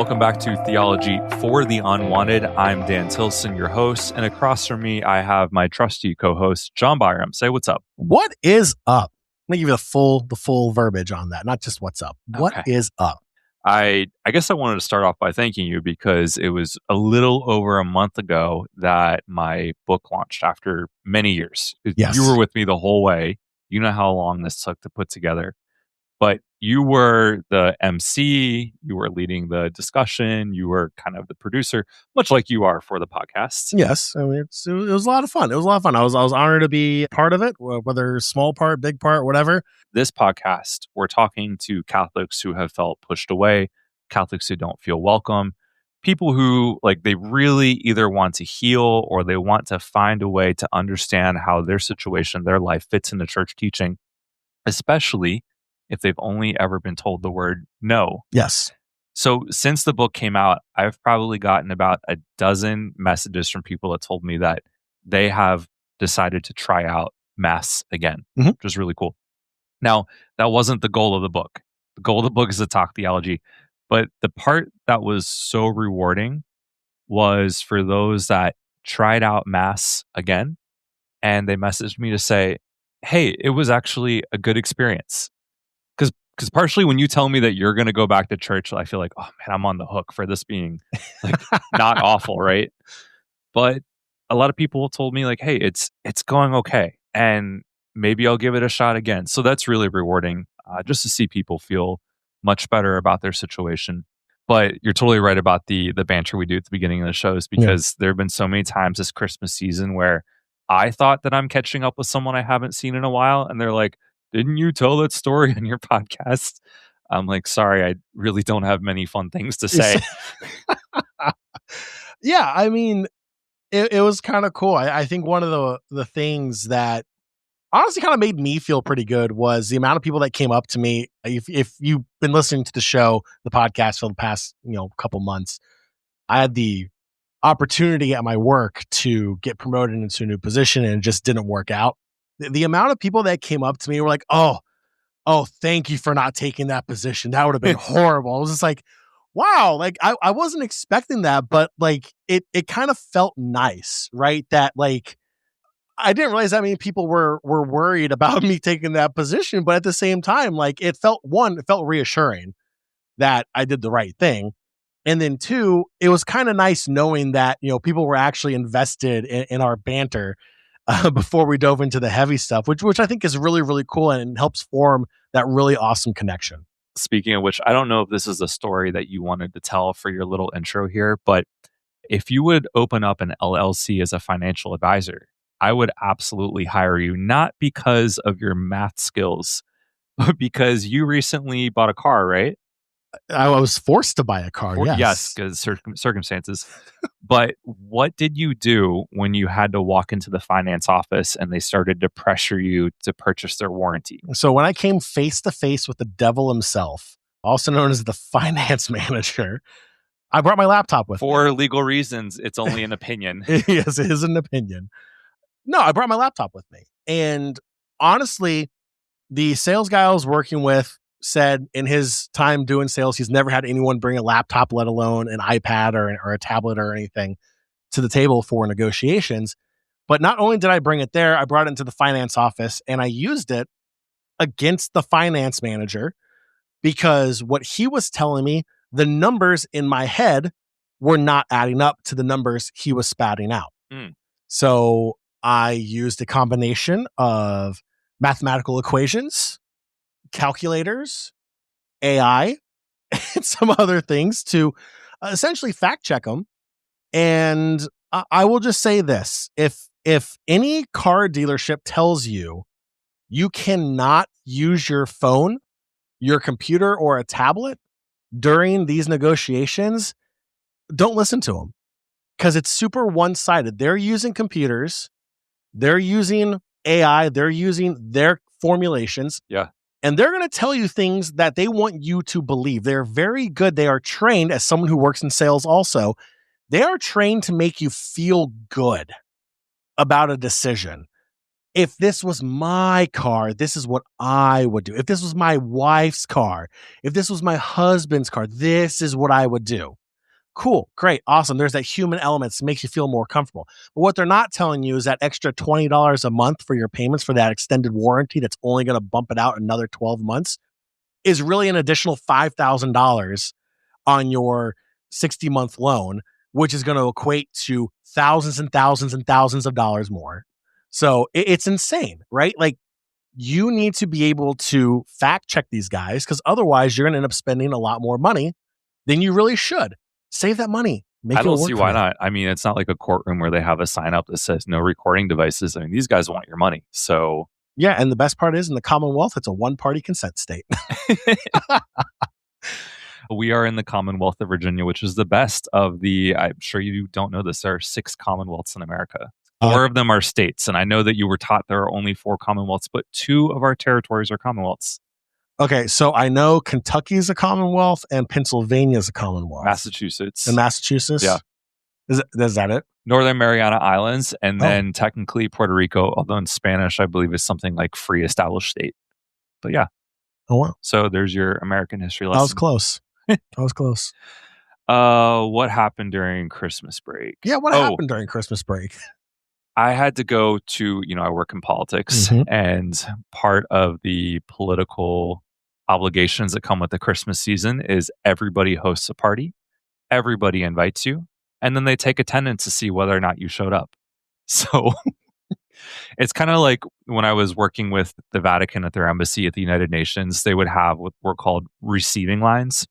Welcome back to Theology for the Unwanted. I'm Dan Tilson, your host, and across from me, I have my trusty co-host, John Byram. Say what's up. What is up? Let me give you the full verbiage on that, not just what's up. What is up? I guess I wanted to start off by thanking you because it was a little over a month ago that my book launched after many years. Yes. You were with me the whole way. You know how long this took to put together. But you were the MC, you were leading the discussion, you were kind of the producer, much like you are for the podcast. Yes, I mean it was a lot of fun. It was a lot of fun. I was honored to be part of it, whether small part, big part, whatever. This podcast, we're talking to Catholics who have felt pushed away, Catholics who don't feel welcome, people who they really either want to heal or they want to find a way to understand how their situation, their life fits into church teaching, especially if they've only ever been told the word no. Yes. So since the book came out, I've probably gotten about a dozen messages from people that told me that they have decided to try out Mass again, which is really cool. Now, that wasn't the goal of the book. The goal of the book is to talk theology. But the part that was so rewarding was for those that tried out Mass again, and they messaged me to say, hey, it was actually a good experience. Because partially when you tell me that you're going to go back to church, I feel like, oh man, I'm on the hook for this being not awful, right? But a lot of people told me hey, it's going okay, and maybe I'll give it a shot again. So that's really rewarding, just to see people feel much better about their situation. But you're totally right about the banter we do at the beginning of the shows, because there have been so many times this Christmas season where I thought that I'm catching up with someone I haven't seen in a while, and they're like, didn't you tell that story on your podcast? I'm like, sorry, I really don't have many fun things to say. Yeah, I mean, it was kind of cool. I think one of the things that honestly kind of made me feel pretty good was the amount of people that came up to me. If you've been listening to the show, the podcast for the past couple months, I had the opportunity at my work to get promoted into a new position, and it just didn't work out. The amount of people that came up to me were like, oh, thank you for not taking that position. That would have been horrible. I was just like, wow, I wasn't expecting that, but it kind of felt nice, right? That I didn't realize that many people were worried about me taking that position, but at the same time, it felt reassuring that I did the right thing. And then two, it was kind of nice knowing that, people were actually invested in our banter before we dove into the heavy stuff, which I think is really, really cool and helps form that really awesome connection. Speaking of which, I don't know if this is a story that you wanted to tell for your little intro here, but if you would open up an LLC as a financial advisor, I would absolutely hire you, not because of your math skills, but because you recently bought a car, right? I was forced to buy a car, yes, because circumstances. But what did you do when you had to walk into the finance office and they started to pressure you to purchase their warranty? So when I came face to face with the devil himself, also known as the finance manager, I brought my laptop with me. For legal reasons, it's only an opinion. Yes, it is an opinion. No, I brought my laptop with me. And honestly, the sales guy I was working with said in his time doing sales, he's never had anyone bring a laptop, let alone an iPad or a tablet or anything to the table for negotiations. But not only did I bring it there, I brought it into the finance office and I used it against the finance manager, because what he was telling me, the numbers in my head were not adding up to the numbers he was spouting out. So I used a combination of mathematical equations, calculators, AI, and some other things to essentially fact check them. And I will just say this. If any car dealership tells you you cannot use your phone, your computer, or a tablet during these negotiations, don't listen to them, because it's super one-sided. They're using computers, they're using AI, they're using their formulations. Yeah. And they're going to tell you things that they want you to believe. They're very good. They are trained, as someone who works in sales also, they are trained to make you feel good about a decision. if this was my car, this is what I would do. If this was my wife's car, if this was my husband's car, this is what I would do. Cool, great, awesome. There's that human element that makes you feel more comfortable. But what they're not telling you is that extra $20 a month for your payments for that extended warranty that's only going to bump it out another 12 months is really an additional $5,000 on your 60-month loan, which is going to equate to thousands and thousands and thousands of dollars more. So it's insane, right? Like, you need to be able to fact check these guys, because otherwise you're going to end up spending a lot more money than you really should. Save that money. I don't see why not. I mean, it's not like a courtroom where they have a sign up that says no recording devices. I mean, these guys want your money. So yeah, and the best part is, in the Commonwealth, it's a one-party consent state. We are in the Commonwealth of Virginia, which is the best of the, I'm sure you don't know this, there are 6 Commonwealths in America. 4 of them are states. And I know that you were taught there are only 4 Commonwealths, but 2 of our territories are Commonwealths. Okay, so I know Kentucky's a Commonwealth and Pennsylvania's a Commonwealth. Massachusetts. And Massachusetts? Yeah. Is that it? Northern Mariana Islands, and then technically Puerto Rico, although in Spanish, I believe is something like free established state. But yeah. Oh, wow. So there's your American history lesson. I was close. I was close. What happened during Christmas break? Yeah, what happened during Christmas break? I had to go to, I work in politics, and part of the political obligations that come with the Christmas season is everybody hosts a party, everybody invites you, and then they take attendance to see whether or not you showed up. So it's kind of like when I was working with the Vatican at their embassy at the United Nations, they would have what were called receiving lines,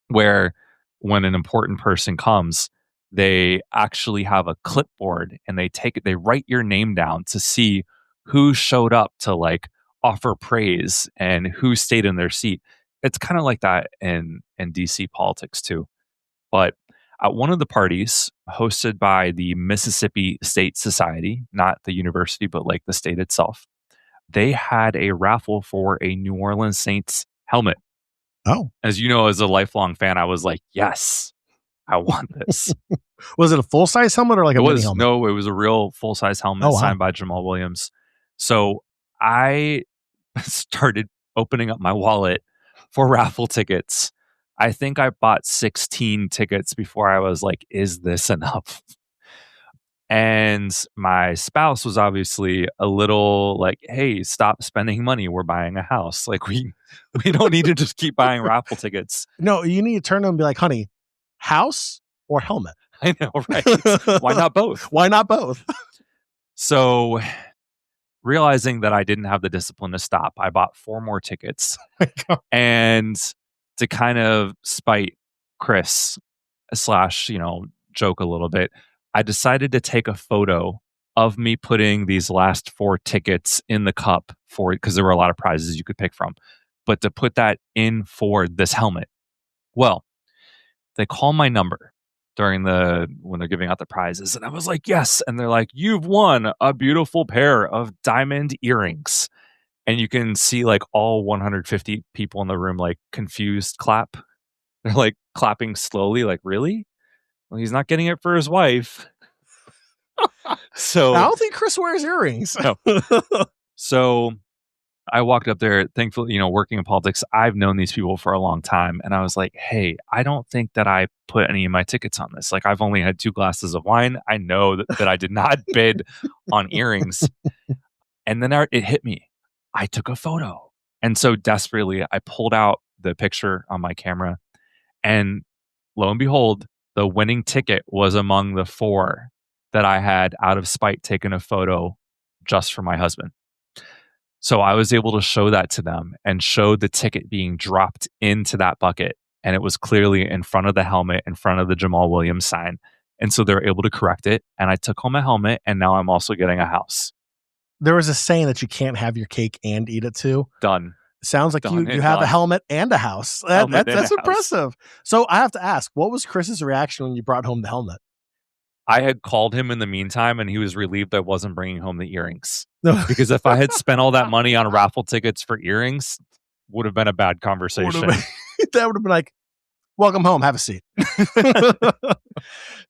where when an important person comes, they actually have a clipboard and they write your name down to see who showed up to like offer praise and who stayed in their seat. It's kind of like that in DC politics too. But at one of the parties hosted by the Mississippi State Society, not the university, but like the state itself, they had a raffle for a New Orleans Saints helmet. Oh. As you know, as a lifelong fan, I was like, yes, I want this. Was it a full-size helmet or like a mini helmet? No, it was a real full-size helmet signed by Jamal Williams. So I started opening up my wallet for raffle tickets. I think I bought 16 tickets before I was like, is this enough? And my spouse was obviously a little like, hey, stop spending money. We're buying a house. Like we don't need to just keep buying raffle tickets. No, you need to turn to them and be like, honey, house or helmet? I know, right? Why not both? Why not both? So realizing that I didn't have the discipline to stop, I bought 4 more tickets. And to kind of spite Chris / joke a little bit, I decided to take a photo of me putting these last 4 tickets in the cup because there were a lot of prizes you could pick from, but to put that in for this helmet. Well, they call my number when they're giving out the prizes, and I was like, yes. And they're like, you've won a beautiful pair of diamond earrings. And you can see like all 150 people in the room like confused clap. They're like clapping slowly, like, really? Well, he's not getting it for his wife. So I don't think Chris wears earrings. No. So I walked up there, thankfully, working in politics, I've known these people for a long time. And I was like, hey, I don't think that I put any of my tickets on this. Like, I've only had 2 glasses of wine. I know that I did not bid on earrings. And then it hit me. I took a photo. And so desperately, I pulled out the picture on my camera. And lo and behold, the winning ticket was among the 4 that I had out of spite taken a photo just for my husband. So I was able to show that to them and show the ticket being dropped into that bucket. And it was clearly in front of the helmet, in front of the Jamal Williams sign. And so they were able to correct it. And I took home a helmet, and now I'm also getting a house. There was a saying that you can't have your cake and eat it too. Done. Sounds like you have a helmet and a house. That's impressive. So I have to ask, what was Chris's reaction when you brought home the helmet? I had called him in the meantime, and he was relieved I wasn't bringing home the earrings. Because if I had spent all that money on raffle tickets for earrings, would have been a bad conversation. That would have been like, welcome home, have a seat.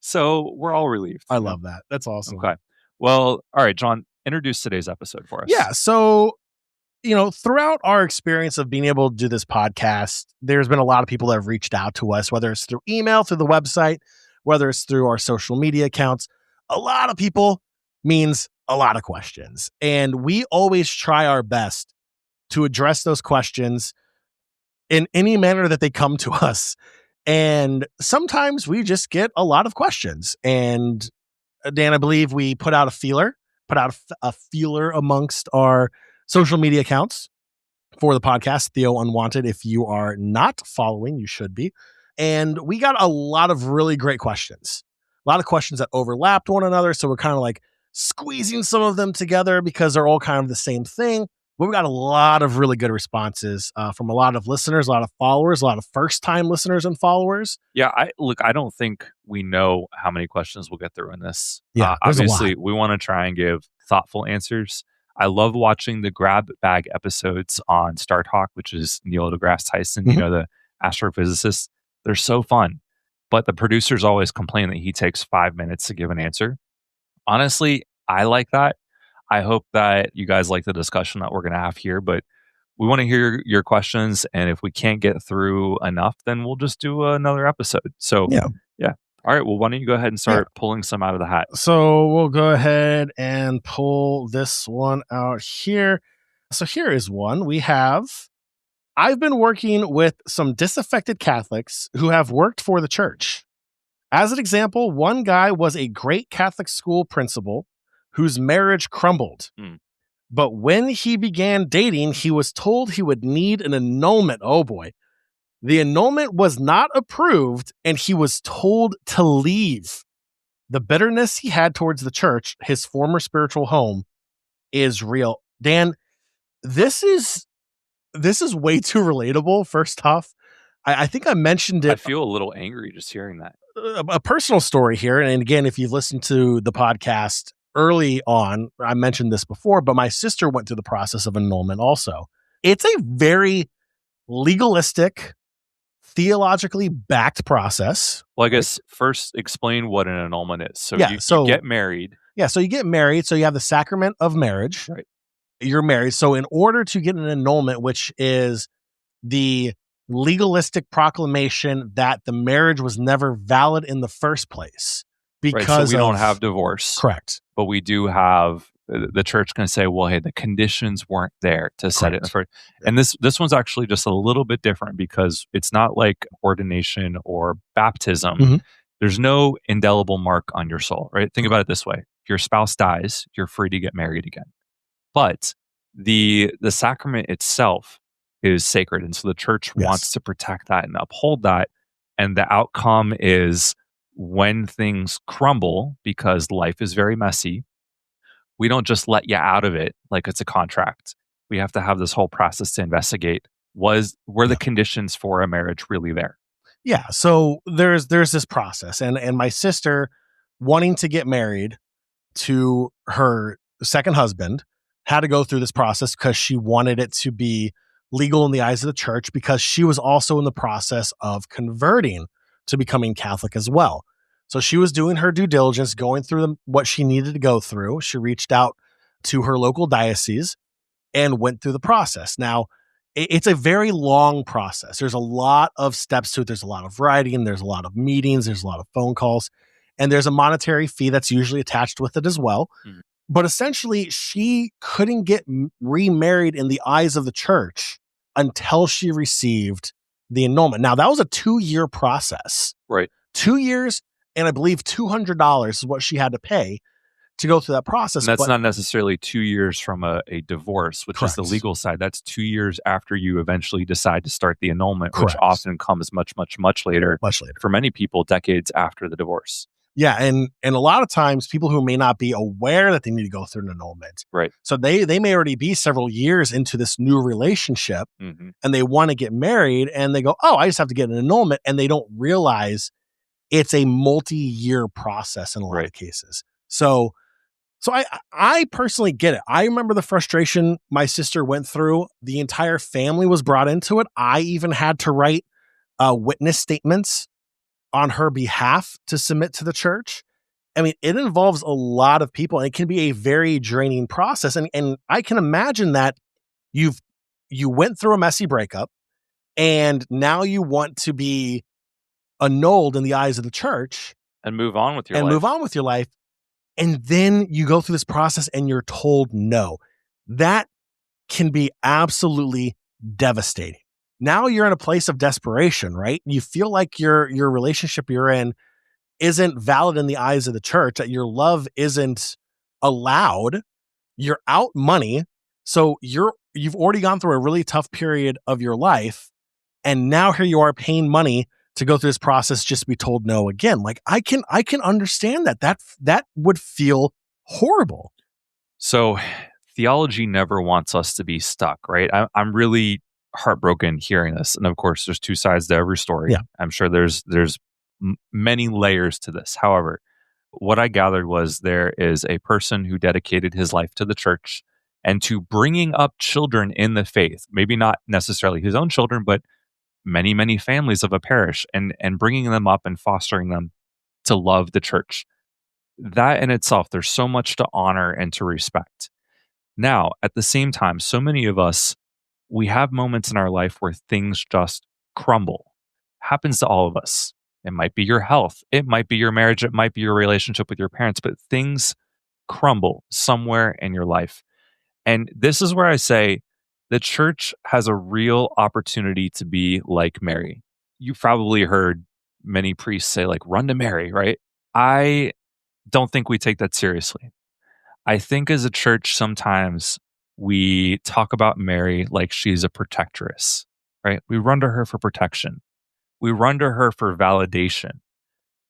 So we're all relieved. I love that. That's awesome. Okay. Well, all right, John, introduce today's episode for us. Yeah. So, throughout our experience of being able to do this podcast, there's been a lot of people that have reached out to us, whether it's through email, through the website, whether it's through our social media accounts. A lot of people means a lot of questions. And we always try our best to address those questions in any manner that they come to us. And sometimes we just get a lot of questions. And Dan, I believe we put out a feeler amongst our social media accounts for the podcast, Theo Unwanted. If you are not following, you should be. And we got a lot of really great questions, a lot of questions that overlapped one another. So we're kind of like squeezing some of them together because they're all kind of the same thing. But we got a lot of really good responses from a lot of listeners, a lot of followers, a lot of first-time listeners and followers. Yeah, I don't think we know how many questions we'll get through in this. Yeah, obviously, we want to try and give thoughtful answers. I love watching the grab bag episodes on Star Talk, which is Neil deGrasse Tyson, the astrophysicist. They're so fun. But the producers always complain that he takes 5 minutes to give an answer. Honestly, I like that. I hope that you guys like the discussion that we're going to have here, but we want to hear your questions. And if we can't get through enough, then we'll just do another episode. So, yeah. All right. Well, why don't you go ahead and start pulling some out of the hat? So we'll go ahead and pull this one out here. So here is one. I've been working with some disaffected Catholics who have worked for the church. As an example, one guy was a great Catholic school principal whose marriage crumbled. But when he began dating, he was told he would need an annulment. Oh boy. The annulment was not approved, and he was told to leave. The bitterness he had towards the church, his former spiritual home, is real. Dan, this is way too relatable, first off. I think I mentioned it. I feel a little angry just hearing that. A personal story here. And again, if you've listened to the podcast early on, I mentioned this before, but my sister went through the process of annulment also. It's a very legalistic, theologically backed process. Well, I guess first explain what an annulment is. So you get married. Yeah, so you get married. So you have the sacrament of marriage. Right. You're married. So in order to get an annulment, which is the legalistic proclamation that the marriage was never valid in the first place. Because so we don't have divorce. Correct. But we do have, the church can say, well, hey, the conditions weren't there to set it first. And this one's actually just a little bit different because it's not like ordination or baptism. There's no indelible mark on your soul, right? Think about it this way. If your spouse dies, you're free to get married again. But the sacrament itself is sacred. And so the church wants to protect that and uphold that. And the outcome is when things crumble, because life is very messy, we don't just let you out of it like it's a contract. We have to have this whole process to investigate. Were the conditions for a marriage really there? Yeah. So there's this process. And my sister wanting to get married to her second husband had to go through this process because she wanted it to be legal in the eyes of the church, because she was also in the process of converting to becoming Catholic as well. So she was doing her due diligence, going through what she needed to go through. She reached out to her local diocese and went through the process. Now, it's a very long process. There's a lot of steps to it. There's a lot of writing. There's a lot of meetings. There's a lot of phone calls. And there's a monetary fee that's usually attached with it as well. Mm-hmm. But essentially, she couldn't get remarried in the eyes of the church until she received the annulment. Now, that was a 2-year process. Right. 2 years, and I believe $200 is what she had to pay to go through that process. And that's not necessarily 2 years from a divorce, which is the legal side. That's 2 years after you eventually decide to start the annulment, which often comes much, much, much later. Much later. For many people, decades after the divorce. Yeah, and a lot of times people who may not be aware that they need to go through an annulment. Right. So they may already be several years into this new relationship, mm-hmm. and they want to get married, and they go, oh, I just have to get an annulment, and they don't realize it's a multi-year process in a lot of cases. So I personally get it. I remember the frustration my sister went through. The entire family was brought into it. I even had to write witness statements on her behalf to submit to the church. I mean, it involves a lot of people, and it can be a very draining process. And I can imagine that you went through a messy breakup, and now you want to be annulled in the eyes of the church and move on with your and life. move on with your life. And then you go through this process and you're told no. That can be absolutely devastating. Now you're in a place of desperation, right? You feel like your relationship you're in isn't valid in the eyes of the church, that your love isn't allowed. You're out money. So you've already gone through a really tough period of your life. And now here you are paying money to go through this process just to be told no again. Like I can understand that would feel horrible. So theology never wants us to be stuck, right? I'm really heartbroken hearing this. And of course, there's two sides to every story. Yeah. I'm sure there's many layers to this. However, what I gathered was there is a person who dedicated his life to the church and to bringing up children in the faith, maybe not necessarily his own children, but many, many families of a parish, and bringing them up and fostering them to love the church. That in itself, there's so much to honor and to respect. Now, at the same time, so many of us, we have moments in our life where things just crumble. Happens to all of us. It might be your health. It might be your marriage. It might be your relationship with your parents, but things crumble somewhere in your life. And this is where I say the church has a real opportunity to be like Mary. You've probably heard many priests say, like, run to Mary, right? I don't think we take that seriously. I think as a church, sometimes we talk about Mary like she's a protectress, right? We run to her for protection. We run to her for validation,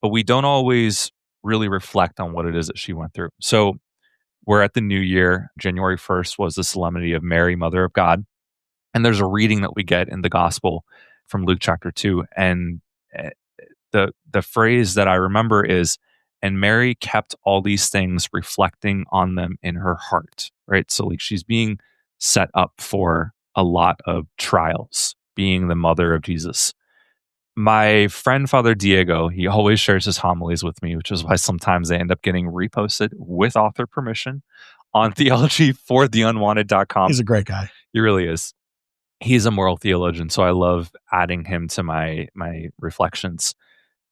but we don't always really reflect on what it is that she went through. So we're at the new year. January 1st was the Solemnity of Mary, Mother of God. And there's a reading that we get in the gospel from Luke chapter 2. And the phrase that I remember is, and Mary kept all these things, reflecting on them in her heart, right? So like she's being set up for a lot of trials, being the mother of Jesus. My friend, Father Diego, he always shares his homilies with me, which is why sometimes they end up getting reposted with author permission on theologyfortheunwanted.com. He's a great guy. He really is. He's a moral theologian, so I love adding him to my reflections.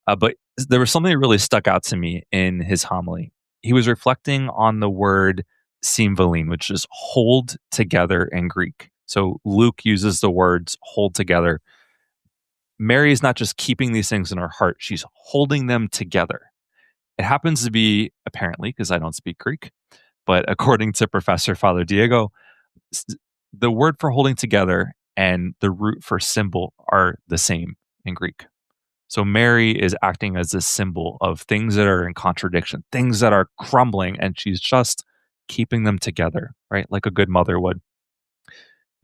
But there was something that really stuck out to me in his homily. He was reflecting on the word symphalein, which is hold together in Greek. So Luke uses the words hold together. Mary is not just keeping these things in her heart, she's holding them together. It happens to be, apparently, because I don't speak Greek, but according to Professor Father Diego, the word for holding together and the root for symbol are the same in Greek. So Mary is acting as this symbol of things that are in contradiction, things that are crumbling, and she's just keeping them together, right? Like a good mother would.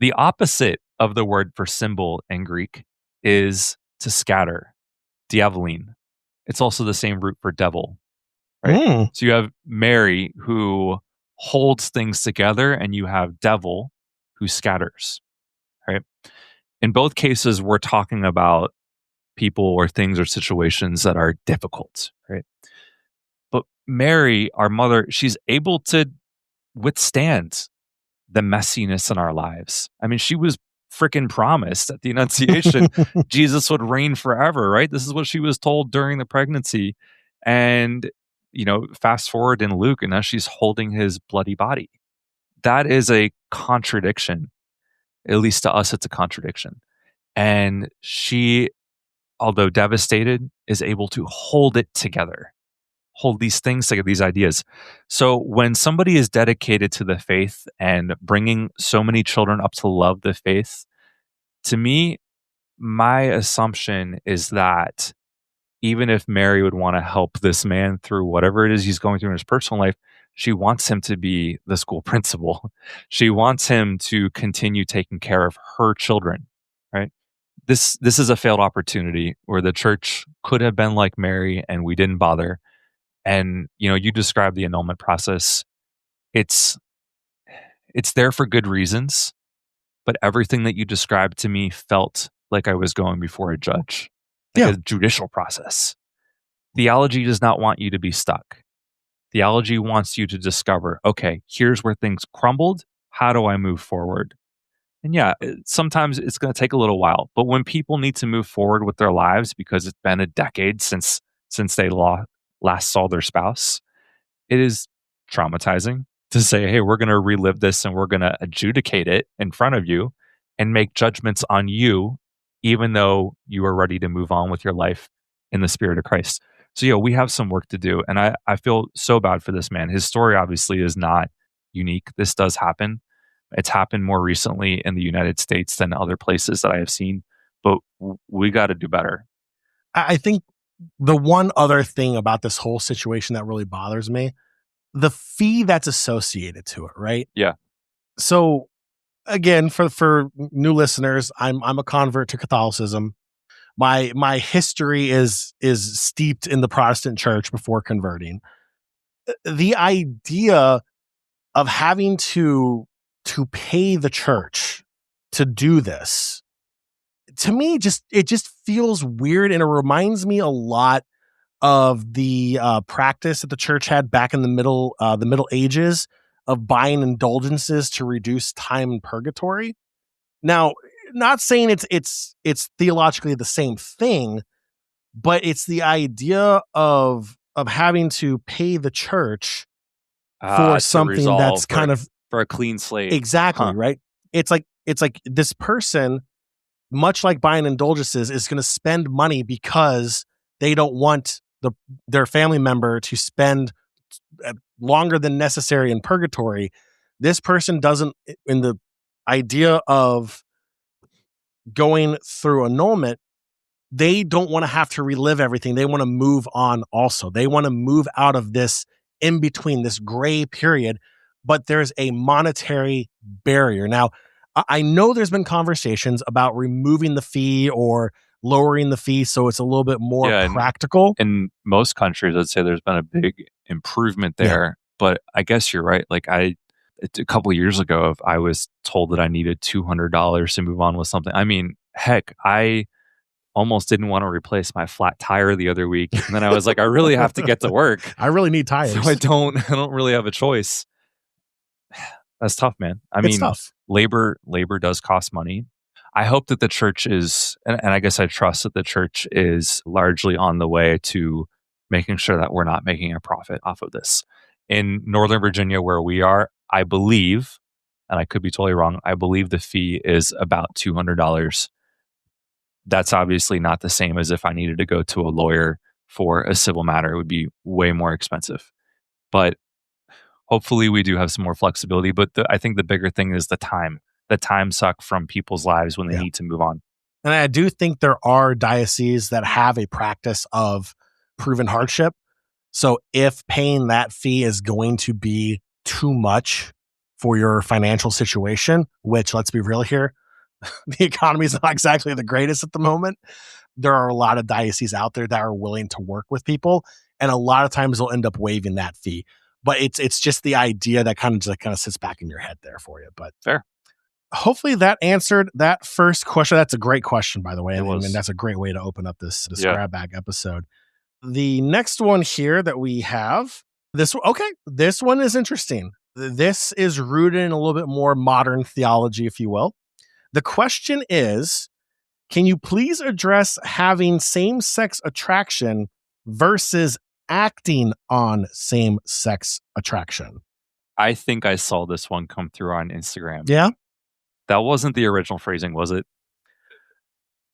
The opposite of the word for symbol in Greek is to scatter, diavolene. It's also the same root for devil, right? So you have Mary who holds things together, and you have devil who scatters, right? In both cases, we're talking about people or things or situations that are difficult, right? But Mary, our mother, she's able to withstand the messiness in our lives. I mean, she was freaking promised at the Annunciation Jesus would reign forever, right? This is what she was told during the pregnancy. And, fast forward in Luke, and now she's holding his bloody body. That is a contradiction. At least to us, it's a contradiction. And she, although devastated, is able to hold it together, hold these things together, these ideas. So when somebody is dedicated to the faith and bringing so many children up to love the faith, to me, my assumption is that even if Mary would want to help this man through whatever it is he's going through in his personal life, she wants him to be the school principal. She wants him to continue taking care of her children, right? This is a failed opportunity where the church could have been like Mary and we didn't bother. And you described the annulment process. It's there for good reasons, but everything that you described to me felt like I was going before a judge, like a judicial process. Theology does not want you to be stuck. Theology wants you to discover, okay, here's where things crumbled. How do I move forward? And yeah, sometimes it's going to take a little while, but when people need to move forward with their lives because it's been a decade since they last saw their spouse, it is traumatizing to say, hey, we're going to relive this and we're going to adjudicate it in front of you and make judgments on you, even though you are ready to move on with your life in the spirit of Christ. So, yeah, we have some work to do. And I feel so bad for this man. His story obviously is not unique. This does happen. It's happened more recently in the United States than other places that I have seen, but we got to do better. I think the one other thing about this whole situation that really bothers me, the fee that's associated to it, right? Yeah. So again, for new listeners, I'm a convert to Catholicism. My history is steeped in the Protestant church before converting. The idea of having to pay the church to do this, to me, it just feels weird, and it reminds me a lot of the practice that the church had back in the Middle Ages of buying indulgences to reduce time in purgatory. Now, not saying it's theologically the same thing, but it's the idea of having to pay the church for something that's kind of for a clean slate. Exactly, right? It's like this person, much like buying indulgences, is going to spend money because they don't want their family member to spend longer than necessary in purgatory. This person doesn't, in the idea of going through annulment, they don't want to have to relive everything. They want to move on also. They want to move out of this in between, this gray period, but there's a monetary barrier. Now, I know there's been conversations about removing the fee or lowering the fee so it's a little bit more practical. In most countries, I'd say there's been a big improvement there, but I guess you're right. Like a couple of years ago, I was told that I needed $200 to move on with something. I mean, heck, I almost didn't want to replace my flat tire the other week. And then I was like, I really have to get to work. I really need tires. So I don't really have a choice. That's tough, man. It's tough. Labor does cost money. I hope that the church is, and I guess I trust that the church is largely on the way to making sure that we're not making a profit off of this. In Northern Virginia, where we are, I believe, and I could be totally wrong, I believe the fee is about $200. That's obviously not the same as if I needed to go to a lawyer for a civil matter. It would be way more expensive. But hopefully we do have some more flexibility. But I think the bigger thing is the time suck from people's lives when they need to move on. And I do think there are dioceses that have a practice of proven hardship. So if paying that fee is going to be too much for your financial situation, which, let's be real here, the economy is not exactly the greatest at the moment, there are a lot of dioceses out there that are willing to work with people. And a lot of times they'll end up waiving that fee. But it's just the idea that kind of sits back in your head there for you. But fair. Hopefully that answered that first question. That's a great question, by the way. And that's a great way to open up this grab bag episode. The next one here that we have, this one is interesting. This is rooted in a little bit more modern theology, if you will. The question is, can you please address having same-sex attraction versus acting on same-sex attraction? I think I saw this one come through on Instagram. Yeah? That wasn't the original phrasing, was it?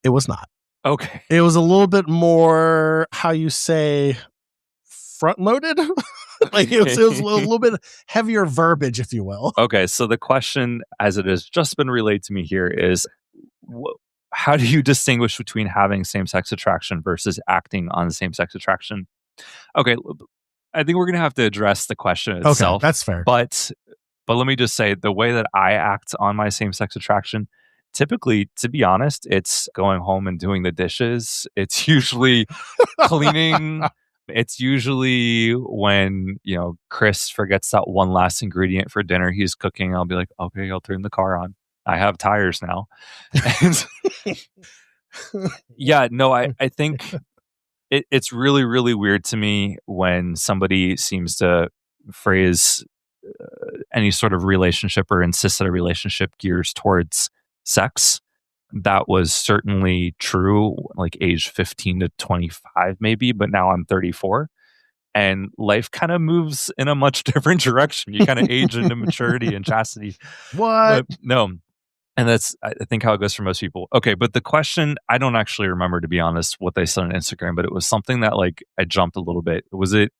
It was not. Okay. It was a little bit more, how you say, front-loaded? Like it was a little bit heavier verbiage, if you will. Okay, so the question, as it has just been relayed to me here, is how do you distinguish between having same-sex attraction versus acting on same-sex attraction? Okay, I think we're going to have to address the question itself. Okay, that's fair. But let me just say, the way that I act on my same-sex attraction, typically, to be honest, it's going home and doing the dishes. It's usually cleaning. It's usually when, Chris forgets that one last ingredient for dinner he's cooking. I'll be like, okay, I'll turn the car on. I have tires now. Yeah, no, I think It's really, really weird to me when somebody seems to phrase any sort of relationship or insist that a relationship gears towards sex. That was certainly true, like age 15 to 25, maybe, but now I'm 34. And life kind of moves in a much different direction. You kind of age into maturity and chastity. What? But no, and that's, I think, how it goes for most people. Okay, but the question, I don't actually remember, to be honest, what they said on Instagram, but it was something that, like, I jumped a little bit. Was it,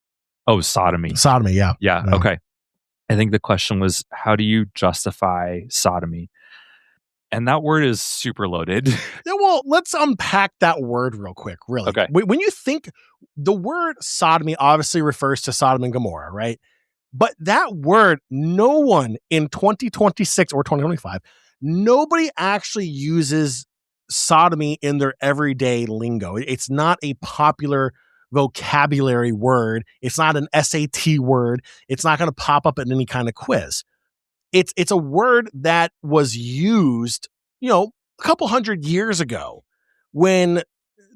sodomy? Sodomy, yeah. Yeah, okay. I think the question was, how do you justify sodomy? And that word is super loaded. Yeah, well, let's unpack that word real quick, really. Okay. When you think, the word sodomy obviously refers to Sodom and Gomorrah, right? But that word, no one in 2026 or 2025, nobody actually uses sodomy in their everyday lingo. It's not a popular vocabulary word. It's not an SAT word. It's not going to pop up in any kind of quiz. It's a word that was used, a couple hundred years ago, when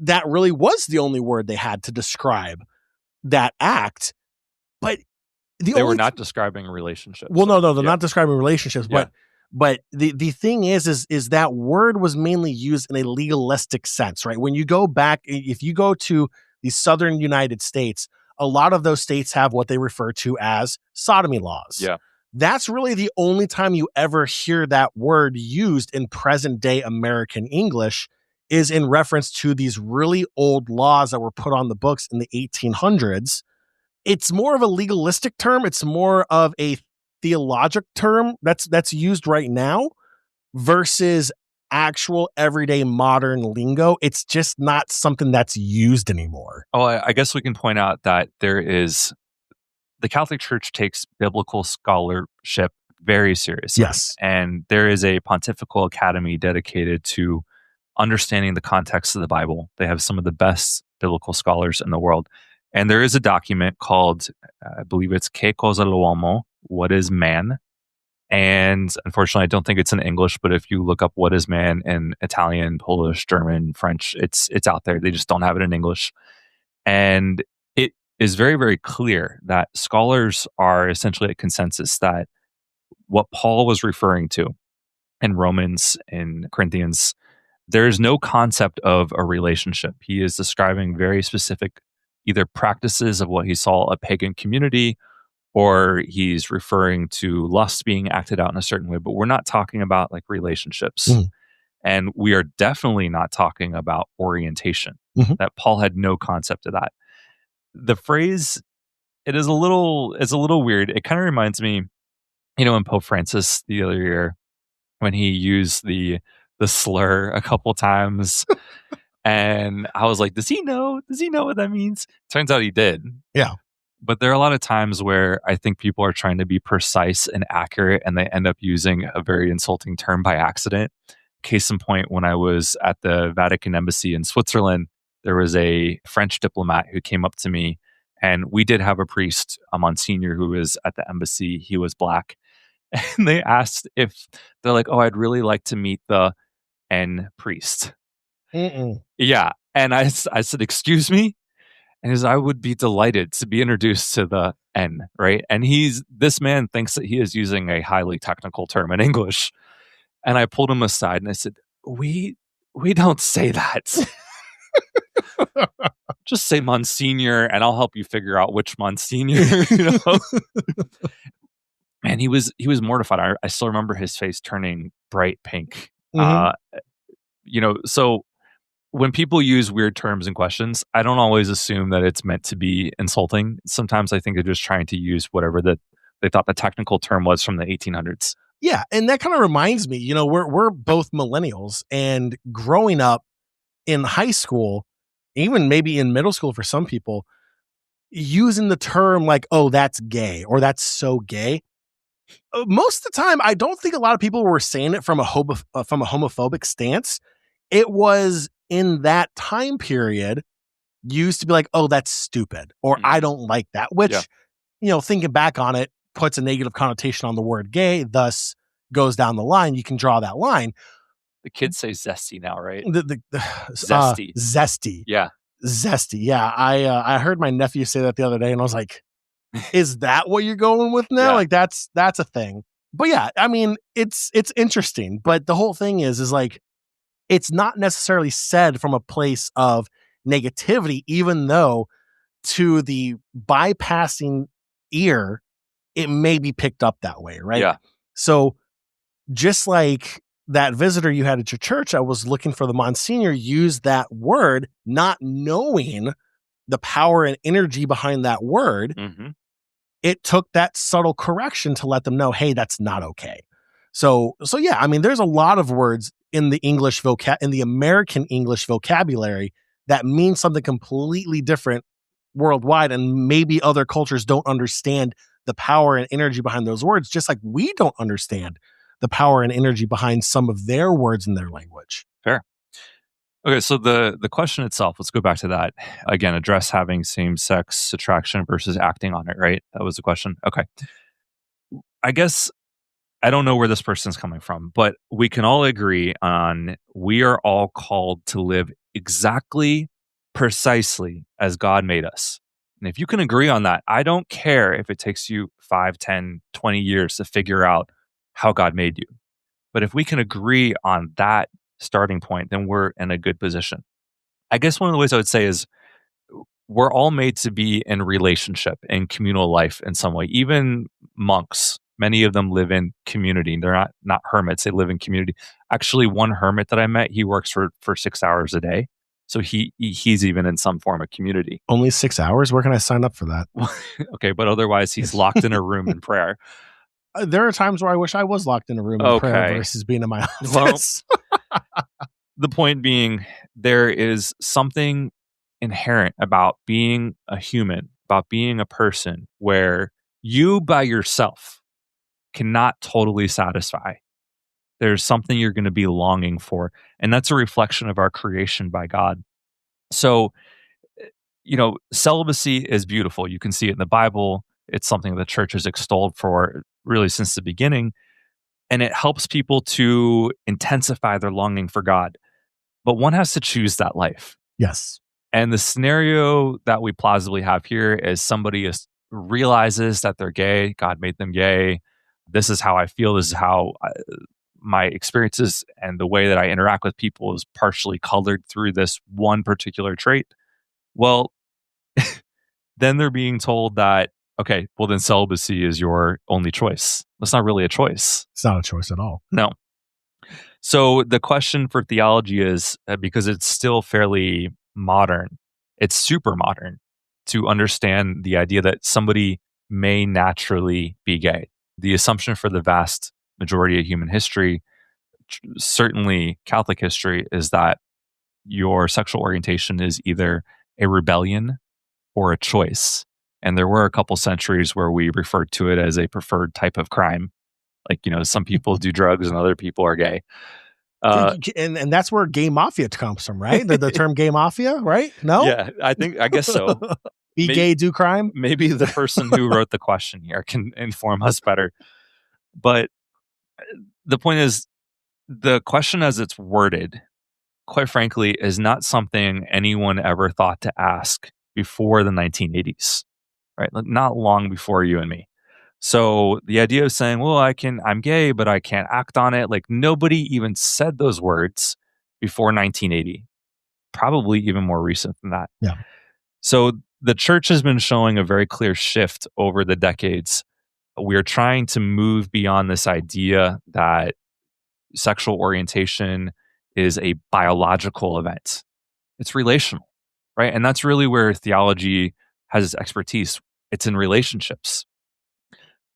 that really was the only word they had to describe that act. But they were not describing relationships. Well, no, they're not describing relationships. Yeah. But the thing is that word was mainly used in a legalistic sense, right? When you go back, if you go to the southern United States, a lot of those states have what they refer to as sodomy laws. Yeah. That's really the only time you ever hear that word used in present day American English, is in reference to these really old laws that were put on the books in the 1800s. It's more of a legalistic term. It's more of a theologic term that's used right now versus actual everyday modern lingo. It's just not something that's used anymore. Oh, I guess we can point out that the Catholic Church takes biblical scholarship very seriously. Yes. And there is a pontifical academy dedicated to understanding the context of the Bible. They have some of the best biblical scholars in the world. And there is a document called, I believe it's Che cosa l'uomo? What is man? And unfortunately, I don't think it's in English, but if you look up what is man in Italian, Polish, German, French, it's out there. They just don't have it in English. And it is very, very clear that scholars are essentially a consensus that what Paul was referring to in Romans and Corinthians, there is no concept of a relationship. He is describing very specific either practices of what he saw a pagan community, or he's referring to lust being acted out in a certain way, but we're not talking about like relationships. Mm. And we are definitely not talking about orientation. Mm-hmm. That Paul had no concept of that. The phrase, it's a little weird. It kind of reminds me, when Pope Francis the other year, when he used the slur a couple times, and I was like, does he know what that means? Turns out he did. Yeah. But there are a lot of times where I think people are trying to be precise and accurate, and they end up using a very insulting term by accident. Case in point, when I was at the Vatican Embassy in Switzerland, there was a French diplomat who came up to me, and we did have a priest, a Monsignor, who was at the embassy. He was Black. And they asked if, they're like, oh, I'd really like to meet the N priest. Mm-mm. Yeah. And I said, excuse me? And he says, I would be delighted to be introduced to the N, right? And this man thinks that he is using a highly technical term in English. And I pulled him aside and I said, we don't say that. Just say Monsignor and I'll help you figure out which Monsignor, And he was mortified. I still remember his face turning bright pink. Mm-hmm. So when people use weird terms and questions, I don't always assume that it's meant to be insulting. Sometimes I think they're just trying to use whatever that they thought the technical term was from the 1800s. Yeah, and that kind of reminds me, we're both millennials, and growing up in high school, even maybe in middle school for some people, using the term like, oh, that's gay, or that's so gay. Most of the time, I don't think a lot of people were saying it from a homophobic stance. It was in that time period used to be like, oh, that's stupid, or I don't like that, which, thinking back on it, puts a negative connotation on the word gay, thus goes down the line. You can draw that line. The kids say zesty now, right? Zesty. Yeah. Zesty. Yeah, I heard my nephew say that the other day, and I was like, "Is that what you're going with now?" Yeah. Like that's a thing. But yeah, I mean, it's interesting. But the whole thing is like it's not necessarily said from a place of negativity, even though to the bypassing ear, it may be picked up that way, right? Yeah. So just like that visitor you had at your church, I was looking for the Monsignor, used that word, not knowing the power and energy behind that word. Mm-hmm. It took that subtle correction to let them know, hey, that's not okay. So yeah, I mean, there's a lot of words in the in the American English vocabulary that mean something completely different worldwide, and maybe other cultures don't understand the power and energy behind those words, just like we don't understand the power and energy behind some of their words in their language. Fair. Okay, so the question itself, let's go back to that. Again, address having same-sex attraction versus acting on it, right? That was the question. Okay. I guess I don't know where this person's coming from, but we can all agree on we are all called to live exactly, precisely as God made us. And if you can agree on that, I don't care if it takes you 5, 10, 20 years to figure out how God made you. But if we can agree on that starting point, then we're in a good position. I guess one of the ways I would say is we're all made to be in relationship and communal life in some way. Even monks, many of them live in community. They're not hermits, they live in community. Actually, one hermit that I met, he works for 6 hours a day. So he's even in some form of community. Only 6 hours? Where can I sign up for that? Okay, but otherwise he's locked in a room in prayer. There are times where I wish I was locked in a room in prayer versus being in my office. Well, the point being, there is something inherent about being a human, about being a person, where you by yourself cannot totally satisfy. There's something you're going to be longing for. And that's a reflection of our creation by God. So, celibacy is beautiful. You can see it in the Bible. It's something the church has extolled for really since the beginning. And it helps people to intensify their longing for God. But one has to choose that life. Yes. And the scenario that we plausibly have here is somebody realizes that they're gay. God made them gay. This is how I feel. This is how my experiences and the way that I interact with people is partially colored through this one particular trait. Well, then they're being told that, okay, well, then celibacy is your only choice. That's not really a choice. It's not a choice at all. No. So the question for theology is, because it's still fairly modern, it's super modern to understand the idea that somebody may naturally be gay. The assumption for the vast majority of human history, certainly Catholic history, is that your sexual orientation is either a rebellion or a choice. And there were a couple centuries where we referred to it as a preferred type of crime. Like, some people do drugs and other people are gay. And that's where gay mafia comes from, right? The term gay mafia, right? No? Yeah, I guess so. Be gay, do crime? Maybe the person who wrote the question here can inform us better. But the point is, the question as it's worded, quite frankly, is not something anyone ever thought to ask before the 1980s, right? Like not long before you and me. So the idea of saying, well, I'm gay, but I can't act on it. Like nobody even said those words before 1980, probably even more recent than that. Yeah. So the church has been showing a very clear shift over the decades. We're trying to move beyond this idea that sexual orientation is a biological event. It's relational, right? And that's really where theology has its expertise. It's in relationships.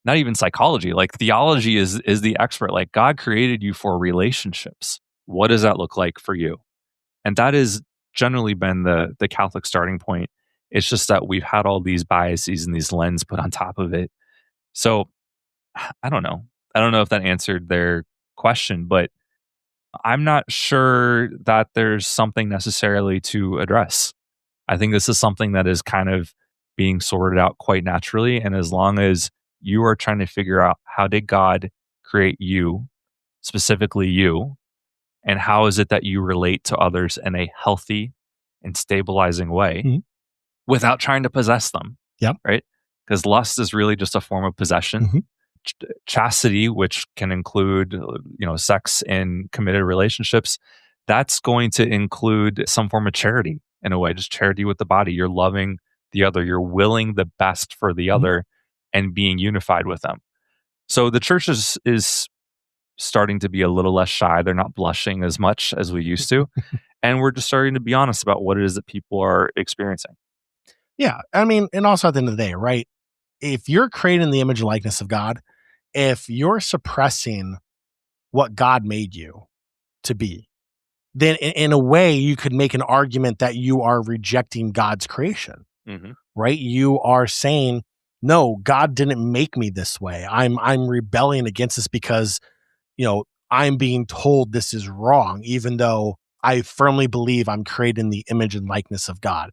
Not even psychology. Like theology is the expert. Like God created you for relationships. What does that look like for you? And that has generally been the Catholic starting point. It's just that we've had all these biases and these lenses put on top of it. So I don't know. I don't know if that answered their question, but I'm not sure that there's something necessarily to address. I think this is something that is kind of being sorted out quite naturally. And as long as you are trying to figure out how did God create you, specifically you, and how is it that you relate to others in a healthy and stabilizing way Mhm. without trying to possess them. Yep. Right? Because lust is really just a form of possession. Mhm. Chastity, which can include sex in committed relationships, that's going to include some form of charity in a way, just charity with the body. You're loving the other, you're willing the best for the Mhm. other and being unified with them. So the church is starting to be a little less shy. They're not blushing as much as we used to. And we're just starting to be honest about what it is that people are experiencing. Yeah. I mean, and also at the end of the day, right? If you're creating the image and likeness of God, if you're suppressing what God made you to be, then in a way you could make an argument that you are rejecting God's creation, Mm-hmm. right? You are saying, no, God didn't make me this way. I'm rebelling against this because, I'm being told this is wrong, even though I firmly believe I'm creating the image and likeness of God.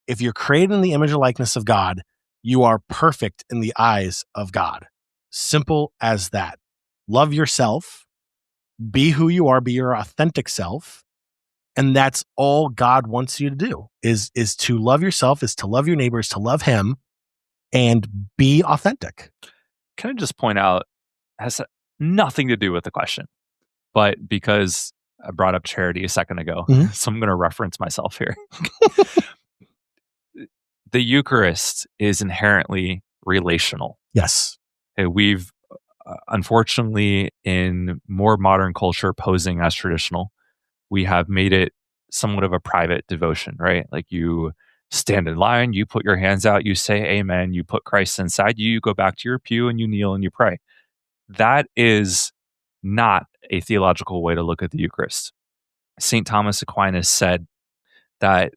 If you're created in the image and likeness of God, you are perfect in the eyes of God. Simple as that. Love yourself, be who you are, be your authentic self. And that's all God wants you to do is to love yourself, is to love your neighbors, to love him and be authentic. Can I just point out, has nothing to do with the question, but because I brought up charity a second ago, Mhm. so I'm going to reference myself here. The Eucharist is inherently relational. Yes. Okay, we've unfortunately, in more modern culture posing as traditional, we have made it somewhat of a private devotion, right? Like you stand in line, you put your hands out, you say amen, you put Christ inside you, you go back to your pew and you kneel and you pray. That is not a theological way to look at the Eucharist. St. Thomas Aquinas said that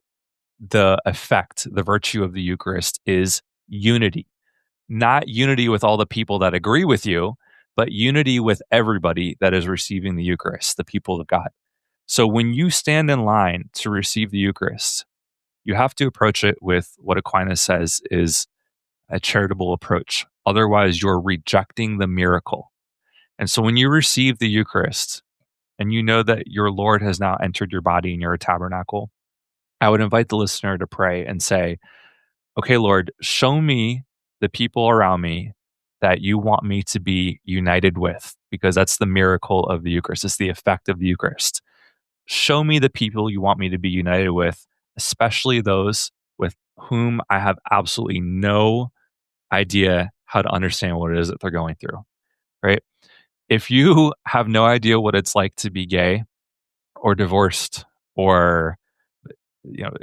the effect, the virtue of the Eucharist is unity. Not unity with all the people that agree with you, but unity with everybody that is receiving the Eucharist, the people of God. So when you stand in line to receive the Eucharist, you have to approach it with what Aquinas says is a charitable approach. Otherwise, you're rejecting the miracle. And so when you receive the Eucharist and you know that your Lord has now entered your body and you're a tabernacle, I would invite the listener to pray and say, okay, Lord, show me the people around me that you want me to be united with, because that's the miracle of the Eucharist. It's the effect of the Eucharist. Show me the people you want me to be united with, especially those with whom I have absolutely no idea how to understand what it is that they're going through, right? If you have no idea what it's like to be gay or divorced or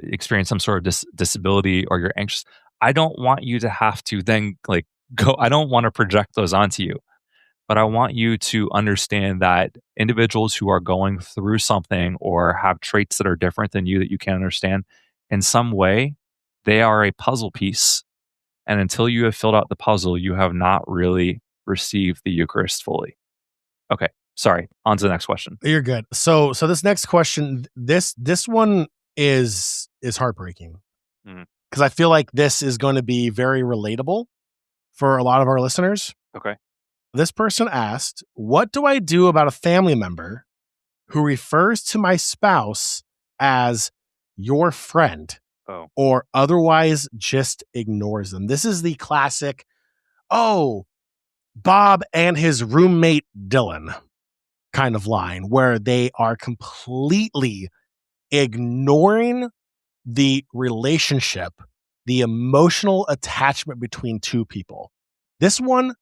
experience some sort of disability, or you're anxious, I don't want you to have to then go. I don't want to project those onto you, but I want you to understand that individuals who are going through something or have traits that are different than you that you can't understand, in some way, they are a puzzle piece. And until you have filled out the puzzle, you have not really received the Eucharist fully. Okay, sorry. On to the next question. You're good. So this next question, this one is heartbreaking because I feel like this is going to be very relatable for a lot of our listeners. Okay. This person asked, "What do I do about a family member who refers to my spouse as your friend or otherwise just ignores them?" This is the classic, "Oh, Bob and his roommate Dylan" kind of line where they are completely ignoring the relationship, the emotional attachment between two people. This one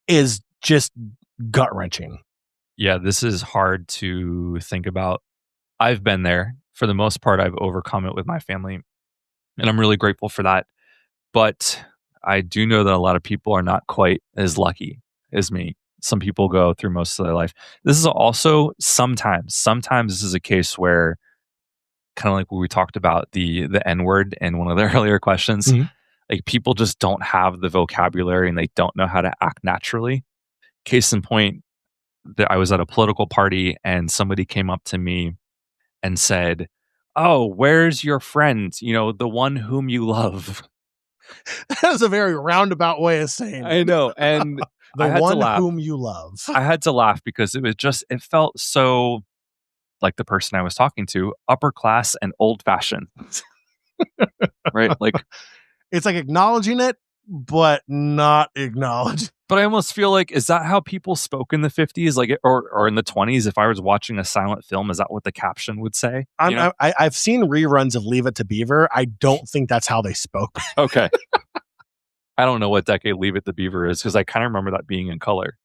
is just gut wrenching. Yeah, this is hard to think about. I've been there. For the most part, I've overcome it with my family, and I'm really grateful for that. But I do know that a lot of people are not quite as lucky as me. Some people go through most of their life. This is also sometimes this is a case where, kind of like what we talked about, the N word in one of the earlier questions, like people just don't have the vocabulary and they don't know how to act naturally. Case in point, that I was at a political party and somebody came up to me and said, "Oh, where's your friend? The one whom you love." That's a very roundabout way of saying it. I know, and the I had to one laugh. whom you love. I had to laugh because it felt so like the person I was talking to, upper class and old fashioned. Right? Like, it's like acknowledging it, but not acknowledging. but I almost feel like, is that how people spoke in the 50s? Like, or in the 20s? If I was watching a silent film, is that what the caption would say? I've seen reruns of Leave It to Beaver. I don't think that's how they spoke. Okay. I don't know what decade Leave It to Beaver is, because I kind of remember that being in color.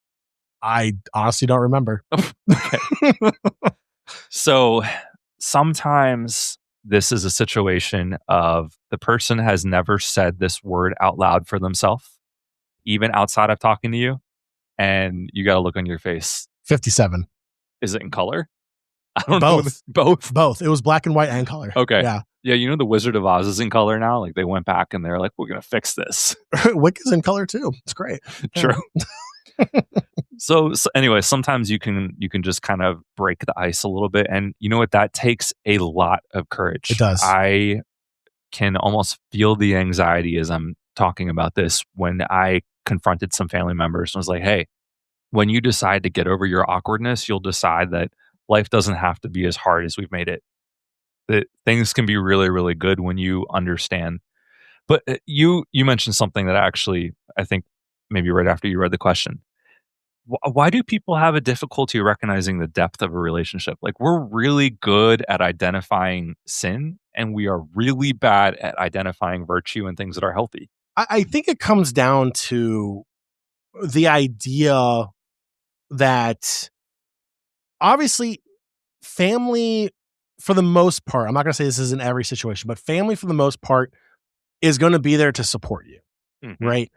I honestly don't remember. Okay. So sometimes this is a situation of the person has never said this word out loud for themselves, even outside of talking to you, and you got to look on your face. 57. Is it in color? I don't Both. know. Both. It was black and white and color. Okay. Yeah. Yeah, you know the Wizard of Oz is in color now? Like, they went back and they're like, we're going to fix this. Wick is in color too. It's great. True. So anyway, sometimes you can just kind of break the ice a little bit. And you know what? That takes a lot of courage. It does. I can almost feel the anxiety as I'm talking about this when I confronted some family members and was like, hey, when you decide to get over your awkwardness, you'll decide that life doesn't have to be as hard as we've made it. That things can be really, really good when you understand. But you mentioned something that actually, I think maybe right after you read the question. Why do people have a difficulty recognizing the depth of a relationship? Like, we're really good at identifying sin, and we are really bad at identifying virtue and things that are healthy. I think it comes down to the idea that obviously family, for the most part, I'm not going to say this is in every situation, but family for the most part is going to be there to support you, right?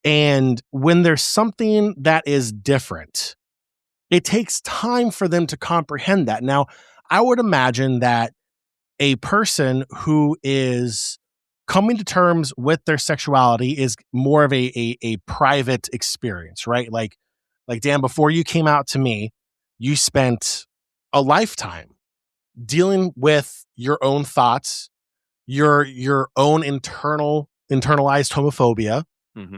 And when there's something that is different, it takes time for them to comprehend that. Now, I would imagine that a person who is coming to terms with their sexuality is more of a private experience, right? Like Dan, before you came out to me, you spent a lifetime dealing with your own thoughts, your own internalized homophobia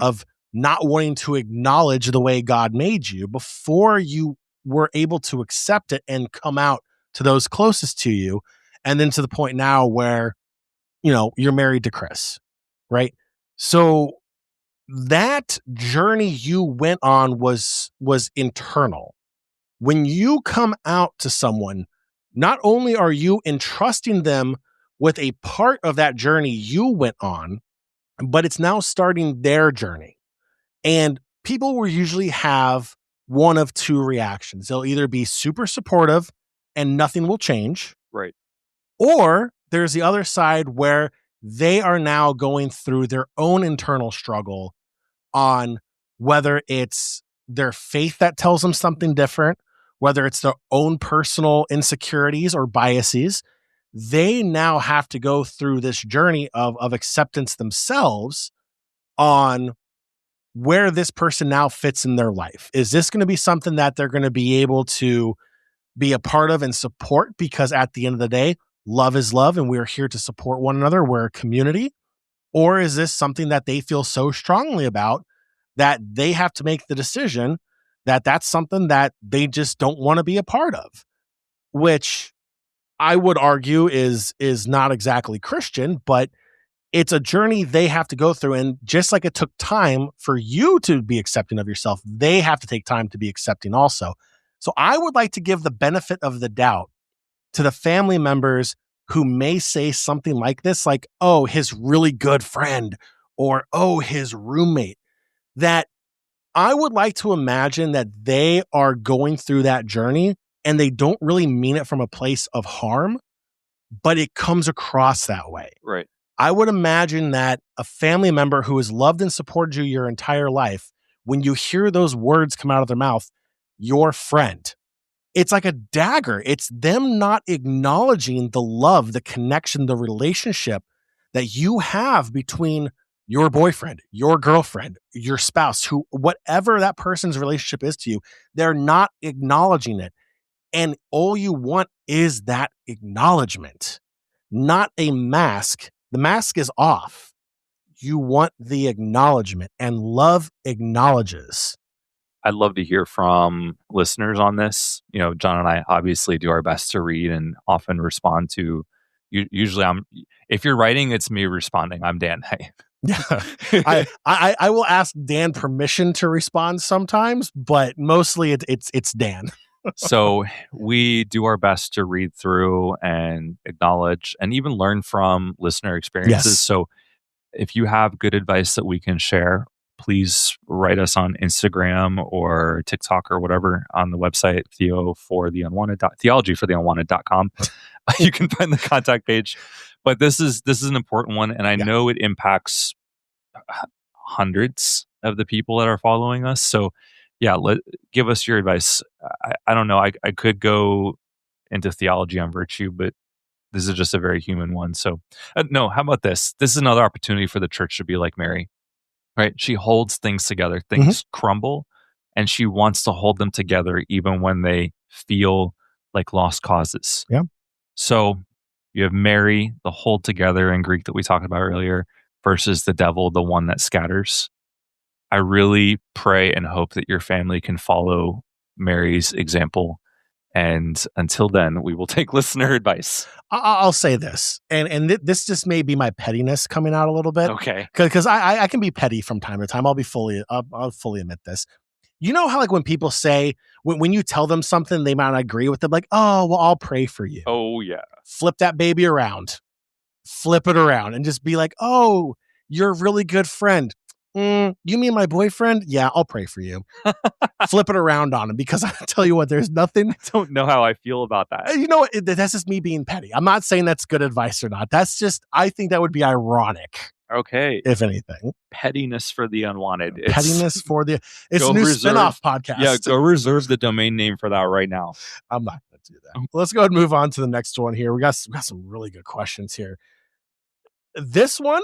of not wanting to acknowledge the way God made you before you were able to accept it and come out to those closest to you. And then to the point now where, you're married to Chris, right? So that journey you went on was internal. When you come out to someone, not only are you entrusting them with a part of that journey you went on, but it's now starting their journey. And people will usually have one of two reactions. They'll either be super supportive and nothing will change. Right. Or there's the other side where they are now going through their own internal struggle on whether it's their faith that tells them something different, whether it's their own personal insecurities or biases. They now have to go through this journey of acceptance themselves on where this person now fits in their life. Is this going to be something that they're going to be able to be a part of and support? Because at the end of the day, love is love and we're here to support one another. We're a community. Or is this something that they feel so strongly about that they have to make the decision that that's something that they just don't want to be a part of, which I would argue is not exactly Christian, but it's a journey they have to go through. And just like it took time for you to be accepting of yourself, they have to take time to be accepting also. So I would like to give the benefit of the doubt to the family members who may say something like this, like, oh, his really good friend, or, oh, his roommate, that I would like to imagine that they are going through that journey and they don't really mean it from a place of harm, but it comes across that way. Right. I would imagine that a family member who has loved and supported you your entire life, when you hear those words come out of their mouth, your friend, it's like a dagger. It's them not acknowledging the love, the connection, the relationship that you have between your boyfriend, your girlfriend, your spouse, who, whatever that person's relationship is to you, they're not acknowledging it. And all you want is that acknowledgement, not a mask. The mask is off. You want the acknowledgement, and love acknowledges. I'd love to hear from listeners on this. John and I obviously do our best to read and often respond to. Usually, if you're writing, it's me responding. I'm Dan. Hey. Yeah, I will ask Dan permission to respond sometimes, but mostly it's Dan. So we do our best to read through and acknowledge and even learn from listener experiences. Yes. So if you have good advice that we can share, please write us on Instagram or TikTok or whatever on the website theologyfortheunwanted.com. You can find the contact page. But this is an important one, and I know it impacts hundreds of the people that are following us. So give us your advice. I don't know. I could go into theology on virtue, but this is just a very human one. So, no, how about this? This is another opportunity for the church to be like Mary, right? She holds things together. Things crumble, and she wants to hold them together even when they feel like lost causes. Yeah. So you have Mary, the hold together in Greek that we talked about earlier, versus the devil, the one that scatters. I really pray and hope that your family can follow Mary's example. And until then, we will take listener advice. I'll say this, and this just may be my pettiness coming out a little bit. Okay. Because I can be petty from time to time. I'll fully admit this. You know how, like, when people say, when you tell them something, they might not agree with them, like, oh, well, I'll pray for you. Oh, yeah. Flip that baby around. Flip it around and just be like, oh, you're a really good friend. You mean my boyfriend? Yeah, I'll pray for you. Flip it around on him, because I tell you what, there's nothing. I don't know how I feel about that. You know what? That's just me being petty. I'm not saying that's good advice or not. That's just, I think that would be ironic. Okay. If anything. Pettiness for the unwanted. Pettiness for the, it's a new spinoff podcast. Yeah, go reserve the domain name for that right now. I'm not going to do that. Let's go ahead and move on to the next one here. We got some really good questions here. This one,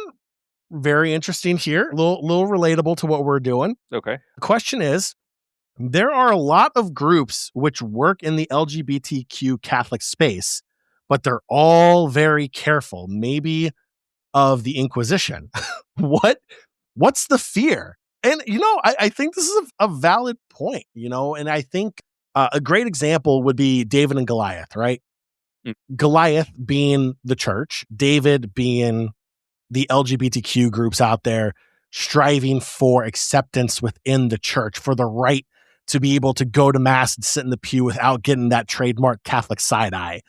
very interesting here. A little relatable to what we're doing. Okay. The question is, there are a lot of groups which work in the LGBTQ Catholic space, but they're all very careful, maybe of the Inquisition. What's the fear? And, I think this is a valid point, and I think a great example would be David and Goliath, right? Goliath being the church, David being the LGBTQ groups out there striving for acceptance within the church, for the right to be able to go to mass and sit in the pew without getting that trademark Catholic side eye.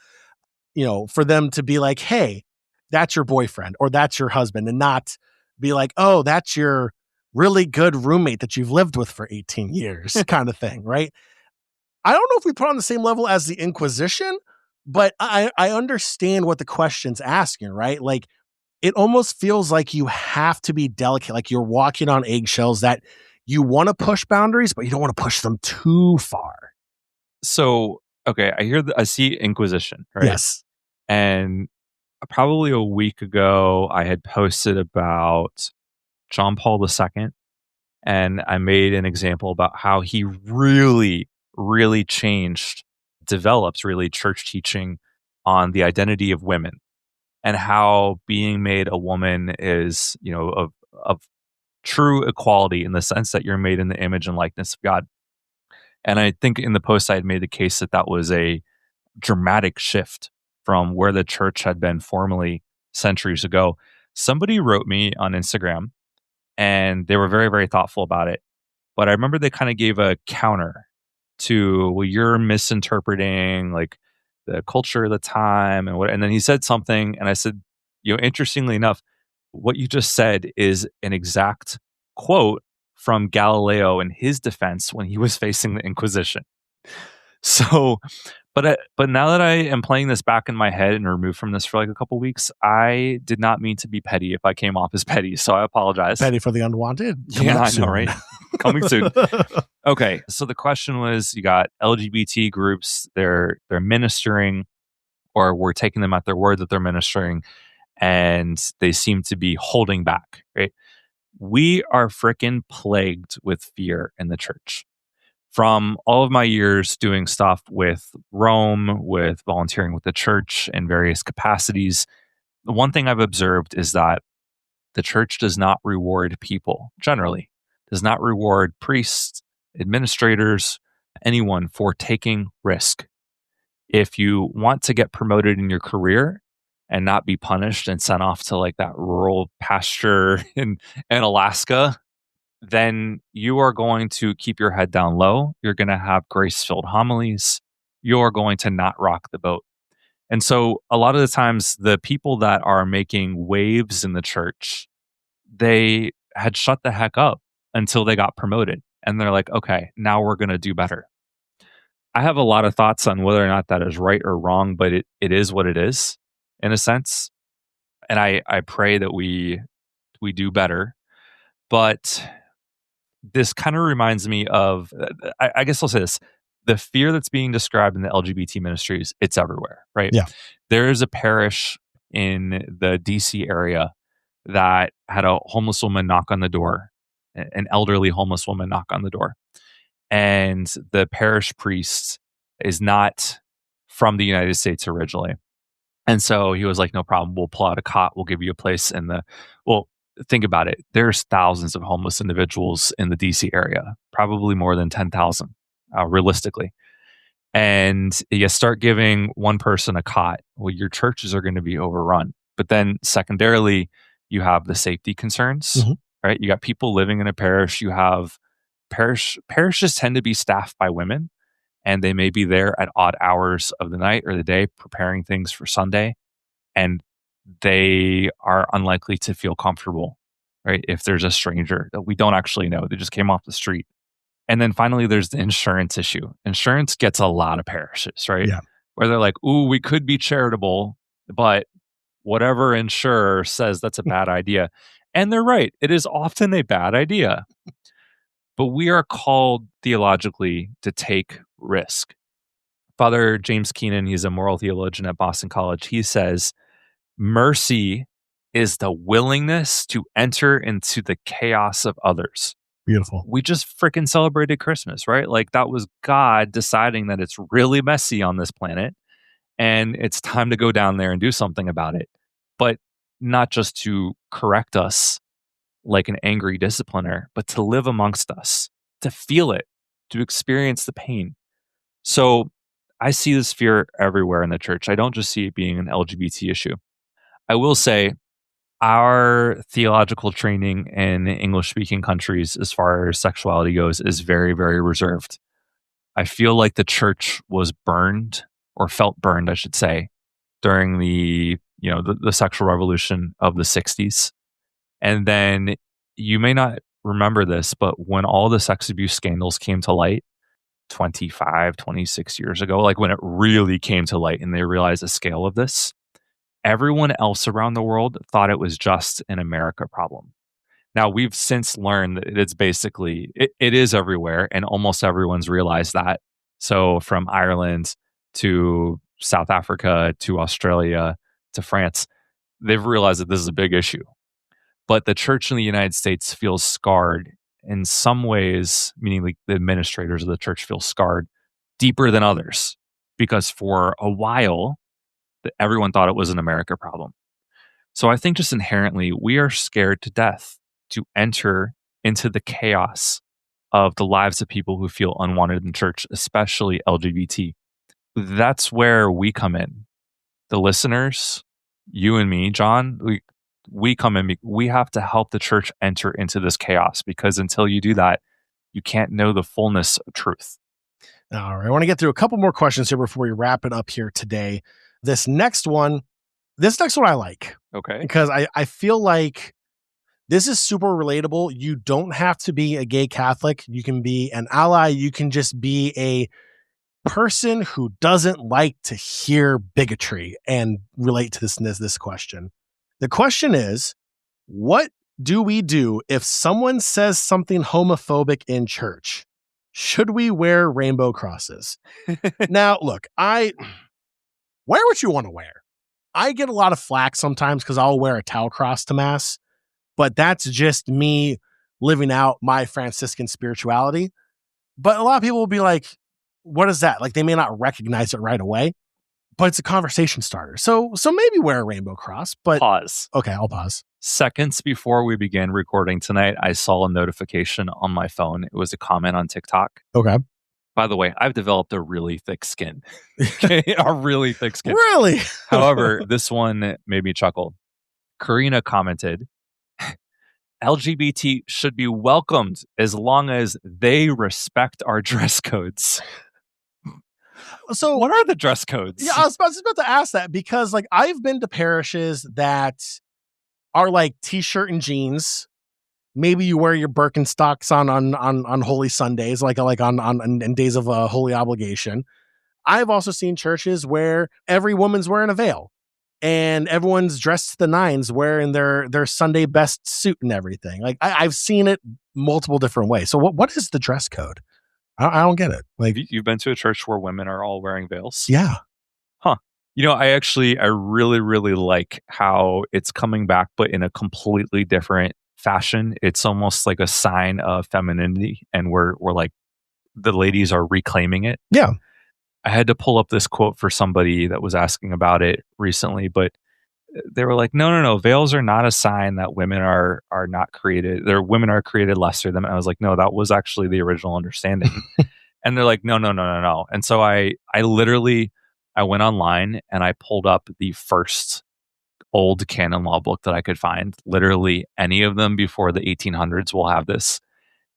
For them to be like, hey, that's your boyfriend or that's your husband, and not be like, oh, that's your really good roommate that you've lived with for 18 years kind of thing, right? I don't know if we put on the same level as the Inquisition, but I understand what the question's asking, right? Like, it almost feels like you have to be delicate, like you're walking on eggshells, that you want to push boundaries, but you don't want to push them too far. So, okay, I see Inquisition, right? Yes. And probably a week ago, I had posted about John Paul II, and I made an example about how he really, really developed really church teaching on the identity of women, and how being made a woman is, of true equality in the sense that you're made in the image and likeness of God. And I think in the post I had made the case that was a dramatic shift from where the church had been formally centuries ago. Somebody wrote me on Instagram, and they were very, very thoughtful about it. But I remember they kind of gave a counter to, well, you're misinterpreting like the culture of the time and then he said something, and I said, interestingly enough, what you just said is an exact quote from Galileo in his defense when he was facing the Inquisition. So, but now that I am playing this back in my head and removed from this for like a couple weeks, I did not mean to be petty if I came off as petty, so I apologize. Petty for the unwanted. Yeah, I know, right? Coming soon. Okay, so the question was, you got LGBT groups, they're ministering, or we're taking them at their word that they're ministering, and they seem to be holding back, right? We are freaking plagued with fear in the church. From all of my years doing stuff with Rome, with volunteering with the church in various capacities, the one thing I've observed is that the church does not reward people, generally, does not reward priests, administrators, anyone for taking risk. If you want to get promoted in your career and not be punished and sent off to like that rural pasture in Alaska, then you are going to keep your head down low. You're going to have grace filled homilies. You're going to not rock the boat. And so, a lot of the times, the people that are making waves in the church, they had shut the heck up until they got promoted. And they're like, okay, now we're going to do better. I have a lot of thoughts on whether or not that is right or wrong, but it is what it is in a sense. And I pray that we do better. But this kind of reminds me of, I guess I'll say this. The fear that's being described in the LGBT ministries, it's everywhere, right? Yeah. There is a parish in the DC area that had a homeless woman knock on the door, an elderly homeless woman knock on the door. And the parish priest is not from the United States originally. And so he was like, no problem. We'll pull out a cot. We'll give you a place in the, well, think about it. There's thousands of homeless individuals in the DC area, probably more than 10,000, realistically. And you start giving one person a cot, well, your churches are going to be overrun. But then secondarily, you have the safety concerns, right? You got people living in a parish. You have parishes tend to be staffed by women, and they may be there at odd hours of the night or the day preparing things for Sunday. And they are unlikely to feel comfortable, right? If there's a stranger that we don't actually know, they just came off the street. And then finally, there's the insurance issue. Insurance gets a lot of parishes, right? Yeah. Where they're like, ooh, we could be charitable, but whatever insurer says that's a bad idea. And they're right. It is often a bad idea. But we are called theologically to take risk. Father James Keenan, he's a moral theologian at Boston College. He says, mercy is the willingness to enter into the chaos of others. Beautiful. We just freaking celebrated Christmas, right? Like that was God deciding that it's really messy on this planet and it's time to go down there and do something about it. But not just to correct us like an angry discipliner, but to live amongst us, to feel it, to experience the pain. So I see this fear everywhere in the church. I don't just see it being an LGBT issue. I will say our theological training in English-speaking countries as far as sexuality goes is very, very reserved. I feel like the church was burned, or felt burned, I should say, during the sexual revolution of the 60s. And then you may not remember this, but when all the sex abuse scandals came to light 25, 26 years ago, like when it really came to light and they realized the scale of this, everyone else around the world thought it was just an America problem. Now, we've since learned that it's basically, it is everywhere, and almost everyone's realized that. So from Ireland to South Africa to Australia to France, they've realized that this is a big issue. But the church in the United States feels scarred in some ways, meaning like the administrators of the church feel scarred deeper than others, because for a while, everyone thought it was an America problem. So I think just inherently, we are scared to death to enter into the chaos of the lives of people who feel unwanted in church, especially LGBT. That's where we come in. The listeners, you and me, John, we come in. We have to help the church enter into this chaos, because until you do that, you can't know the fullness of truth. All right. I want to get through a couple more questions here before we wrap it up here today. This next one I like. Okay. Because I feel like this is super relatable. You don't have to be a gay Catholic. You can be an ally. You can just be a person who doesn't like to hear bigotry and relate to this question. The question is, what do we do if someone says something homophobic in church? Should we wear rainbow crosses? Now, look, wear what you want to wear. I get a lot of flack sometimes because I'll wear a towel cross to mass, but that's just me living out my Franciscan spirituality. But a lot of people will be like, what is that? Like, they may not recognize it right away, but it's a conversation starter. So maybe wear a rainbow cross, but pause. Okay, I'll pause. Seconds before we began recording tonight, I saw a notification on my phone. It was a comment on TikTok. Okay. By the way, I've developed a really thick skin. Okay, a really thick skin. Really? However, this one made me chuckle. Karina commented, LGBT should be welcomed as long as they respect our dress codes. So what are the dress codes? Yeah, I was about to ask that because like I've been to parishes that are like t-shirt and jeans. Maybe you wear your Birkenstocks on Holy Sundays, like on days of holy obligation. I've also seen churches where every woman's wearing a veil and everyone's dressed to the nines wearing their Sunday best suit and everything. Like I've seen it multiple different ways. So what is the dress code? I don't get it. Like you've been to a church where women are all wearing veils? Yeah. Huh. You know, I really, really like how it's coming back, but in a completely different fashion. It's almost like a sign of femininity, and we're like the ladies are reclaiming it. Yeah. I had to pull up this quote for somebody that was asking about it recently, but they were like, no, veils are not a sign that women are not created. Women are created lesser than. I was like, no, that was actually the original understanding. And they're like, no. And so I literally, I went online and I pulled up the first old canon law book that I could find. Literally any of them before the 1800s will have this.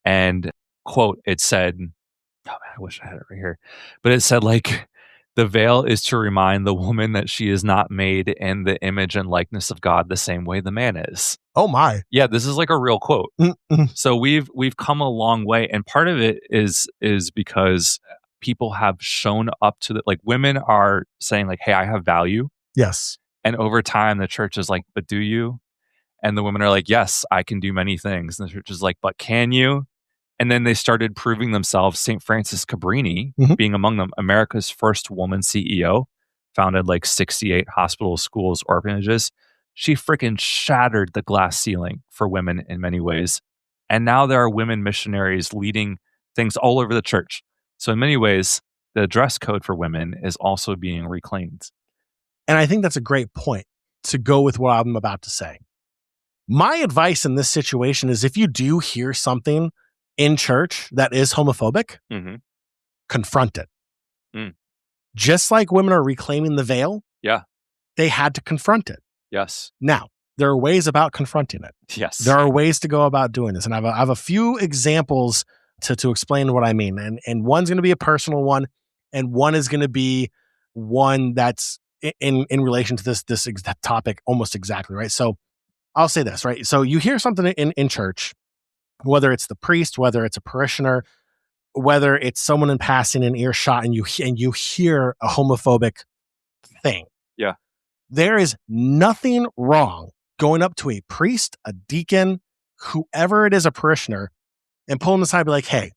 And quote, it said, oh man, I wish I had it right here. But it said like, the veil is to remind the woman that she is not made in the image and likeness of God the same way the man is. Oh my. Yeah, this is like a real quote. Mm-mm. So we've come a long way, and part of it is because people have shown up to like women are saying like, hey, I have value. Yes. And over time the church is like, but do you? And the women are like, yes, I can do many things. And the church is like, but can you? And then they started proving themselves. St. Frances Cabrini being among them, America's first woman CEO, founded like 68 hospitals, schools, orphanages. She freaking shattered the glass ceiling for women in many ways. And now there are women missionaries leading things all over the church. So in many ways, the dress code for women is also being reclaimed. And I think that's a great point to go with what I'm about to say. My advice in this situation is if you do hear something in church that is homophobic, confront it. Just like women are reclaiming the veil, they had to confront it. Yes. Now, there are ways about confronting it. Yes. There are ways to go about doing this. And I have a few examples to explain what I mean. And one's going to be a personal one, and one is going to be one that's in relation to this topic almost exactly, right? So I'll say this, right? So you hear something in church, whether it's the priest, whether it's a parishioner, whether it's someone in passing an earshot, and you hear a homophobic thing. Yeah. There is nothing wrong going up to a priest, a deacon, whoever it is, a parishioner, and pull them aside and be like, hey,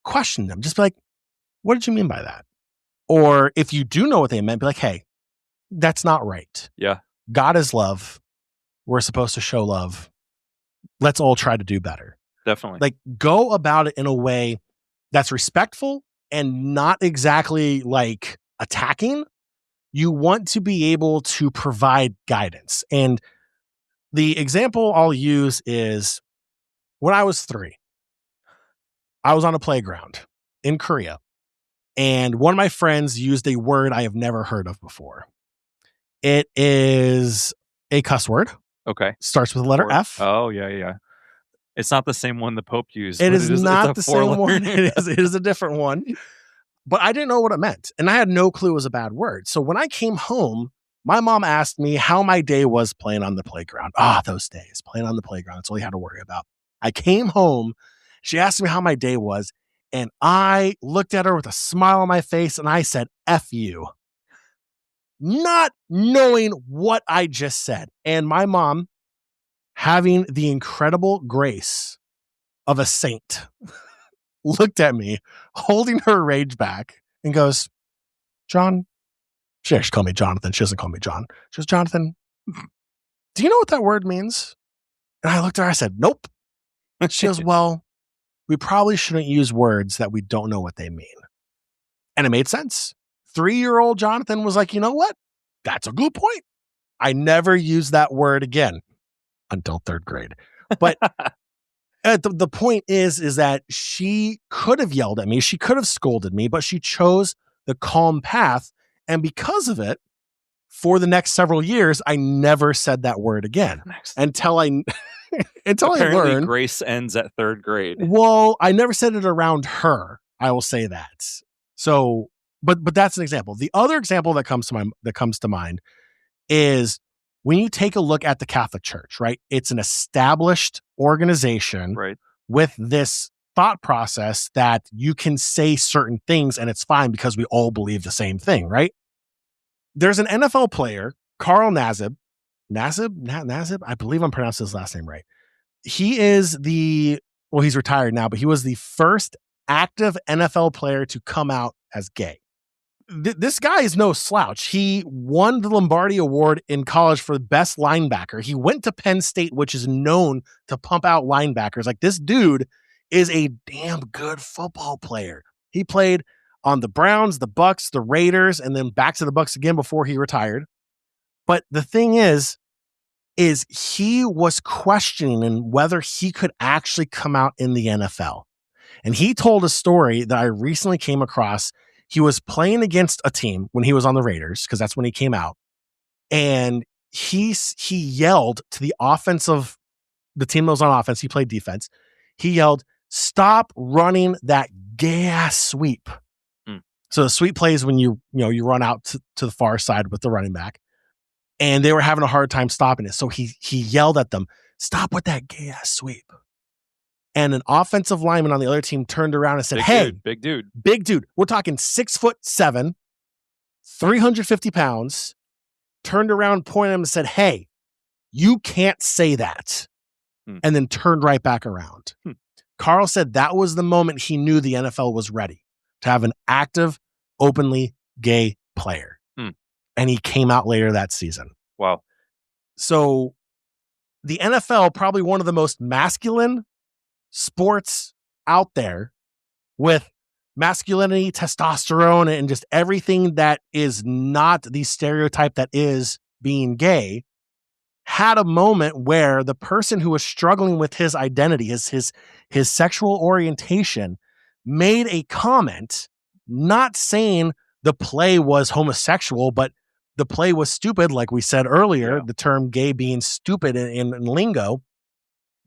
question them. Just be like, what did you mean by that? Or if you do know what they meant, be like, hey, that's not right. Yeah. God is love. We're supposed to show love. Let's all try to do better. Definitely. Like, go about it in a way that's respectful and not exactly like attacking. You want to be able to provide guidance. And the example I'll use is when I was 3, I was on a playground in Korea, and one of my friends used a word I have never heard of before. It is a cuss word. Okay. Starts with the letter F. Oh, yeah. It's not the same one the Pope used. It is not the same one. It is a different one. But I didn't know what it meant. And I had no clue it was a bad word. So when I came home, my mom asked me how my day was playing on the playground. Those days, playing on the playground. That's all you had to worry about. I came home. She asked me how my day was. And I looked at her with a smile on my face and I said, F you. Not knowing what I just said. And my mom, having the incredible grace of a saint, looked at me, holding her rage back, and goes, John, she actually called me Jonathan. She doesn't call me John. She goes, Jonathan, do you know what that word means? And I looked at her, I said, nope. She goes, well, we probably shouldn't use words that we don't know what they mean. And it made sense. 3-year-old Jonathan was like, you know what? That's a good point. I never used that word again. until third grade. But the point is that she could have yelled at me. She could have scolded me, but she chose the calm path. And because of it, for the next several years, I never said that word again until I learned. Grace ends at third grade. Well, I never said it around her. I will say that. So, but that's an example. The other example that comes to mind is when you take a look at the Catholic Church, right? It's an established organization, right, with this thought process that you can say certain things and it's fine because we all believe the same thing, right? There's an NFL player, Carl Nassib. Nassib? I believe I'm pronouncing his last name right. He's retired now, but he was the first active NFL player to come out as gay. This guy is no slouch. He won the Lombardi Award in college for the best linebacker. He went to Penn State, which is known to pump out linebackers. Like, this dude is a damn good football player. He played on the Browns, the Bucks, the Raiders, and then back to the Bucks again before he retired. But the thing is he was questioning whether he could actually come out in the NFL. And he told a story that I recently came across. He was playing against a team when he was on the Raiders, because that's when he came out. And he yelled to the team that was on offense. He played defense. He yelled, "Stop running that gay ass sweep." So the sweep plays when you run out to the far side with the running back. And they were having a hard time stopping it. So he yelled at them, "Stop with that gay ass sweep." And an offensive lineman on the other team turned around and said, big dude. We're talking 6'7", 350 pounds, turned around, pointed at him and said, "Hey, you can't say that." And then turned right back around. Carl said that was the moment he knew the NFL was ready to have an active, openly gay player. And he came out later that season. Wow. So the NFL, probably one of the most masculine sports out there, with masculinity, testosterone, and just everything that is not the stereotype that is being gay, had a moment where the person who was struggling with his identity, his sexual orientation, made a comment, not saying the play was homosexual, but the play was stupid, like we said earlier, the term gay being stupid in lingo.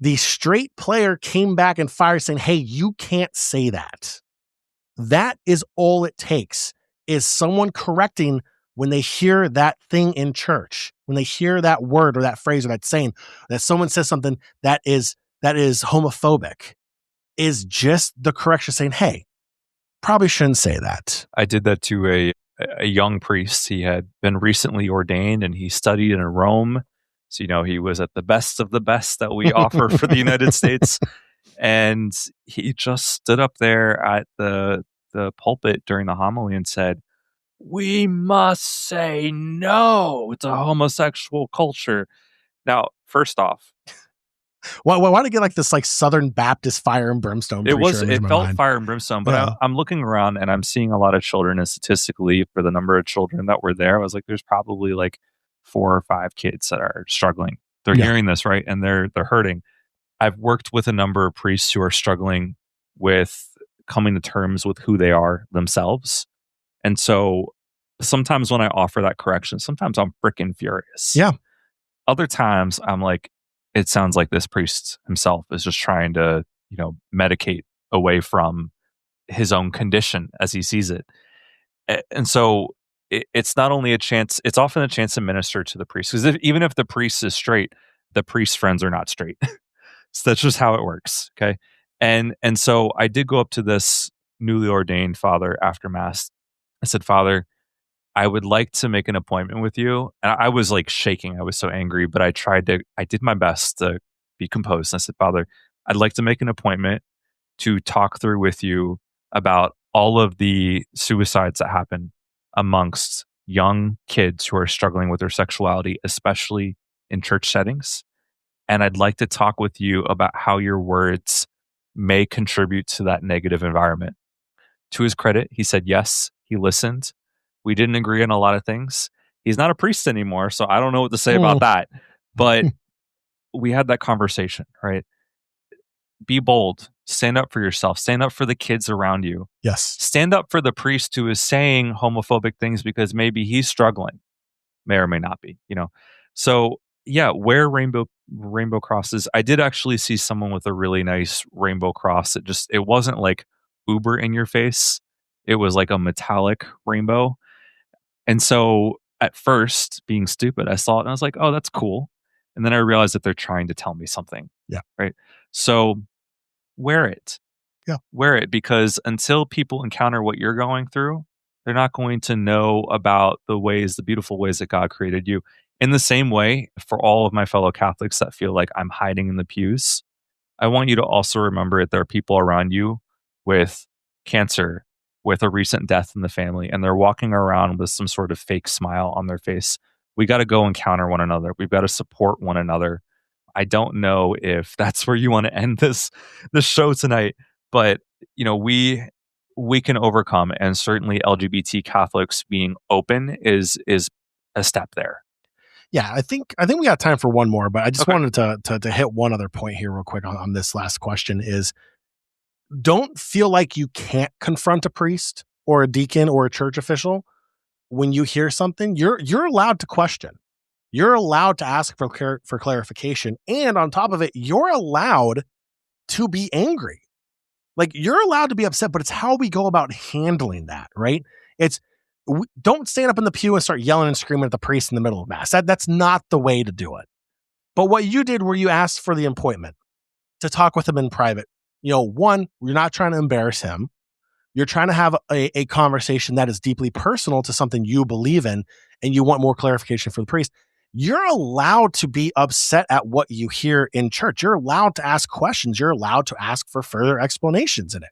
The straight player came back and fired, saying, "Hey, you can't say that." That is all it takes, is someone correcting when they hear that thing in church, when they hear that word or that phrase or that saying, that someone says something that is homophobic, is just the correction saying, "Hey, probably shouldn't say that." I did that to a young priest. He had been recently ordained and he studied in Rome. So, he was at the best of the best that we offer for the United States. And he just stood up there at the pulpit during the homily and said, "We must say no to homosexual culture." Now, first off, why did it get like this, like Southern Baptist fire and brimstone? It felt fire and brimstone, but I'm looking around and I'm seeing a lot of children, and statistically, for the number of children that were there, I was like, there's probably like 4 or 5 kids that are struggling. They're hearing this, right? And they're hurting. I've worked with a number of priests who are struggling with coming to terms with who they are themselves. And so sometimes when I offer that correction, sometimes I'm freaking furious. Yeah. Other times I'm like, it sounds like this priest himself is just trying to, medicate away from his own condition as he sees it. And so it's not only a chance, it's often a chance to minister to the priest. Because even if the priest is straight, the priest's friends are not straight. So that's just how it works. Okay. And so I did go up to this newly ordained father after Mass. I said, "Father, I would like to make an appointment with you." And I was like shaking. I was so angry, but I did my best to be composed. And I said, "Father, I'd like to make an appointment to talk through with you about all of the suicides that happen amongst young kids who are struggling with their sexuality, especially in church settings. And I'd like to talk with you about how your words may contribute to that negative environment." To his credit, he said yes. He listened. We didn't agree on a lot of things. He's not a priest anymore, so I don't know what to say about that. But we had that conversation, right? Be bold. Stand up for yourself. Stand up for the kids around you. Yes. Stand up for the priest who is saying homophobic things because maybe he's struggling. May or may not be, So yeah, wear rainbow crosses. I did actually see someone with a really nice rainbow cross. It wasn't like uber in your face. It was like a metallic rainbow. And so at first, being stupid, I saw it and I was like, oh, that's cool. And then I realized that they're trying to tell me something. Yeah. Right. So wear it. Yeah. Wear it, because until people encounter what you're going through, they're not going to know about the beautiful ways that God created you. In the same way, for all of my fellow Catholics that feel like I'm hiding in the pews, I want you to also remember that there are people around you with cancer, with a recent death in the family, and they're walking around with some sort of fake smile on their face. We got to go encounter one another. We've got to support one another. I don't know if that's where you want to end this show tonight, but we can overcome, and certainly LGBT Catholics being open is a step there. Yeah, I think we got time for one more, but I just wanted to hit one other point here real quick on this last question is, don't feel like you can't confront a priest or a deacon or a church official when you hear something. You're allowed to question. You're allowed to ask for clarification, and on top of it, you're allowed to be angry. Like, you're allowed to be upset, but it's how we go about handling that, right? Don't stand up in the pew and start yelling and screaming at the priest in the middle of mass. That's not the way to do it. But what you did, where you asked for the appointment to talk with him in private, one, you're not trying to embarrass him. You're trying to have a conversation that is deeply personal to something you believe in, and you want more clarification for the priest. You're allowed to be upset at what you hear in church. You're allowed to ask questions. You're allowed to ask for further explanations in it.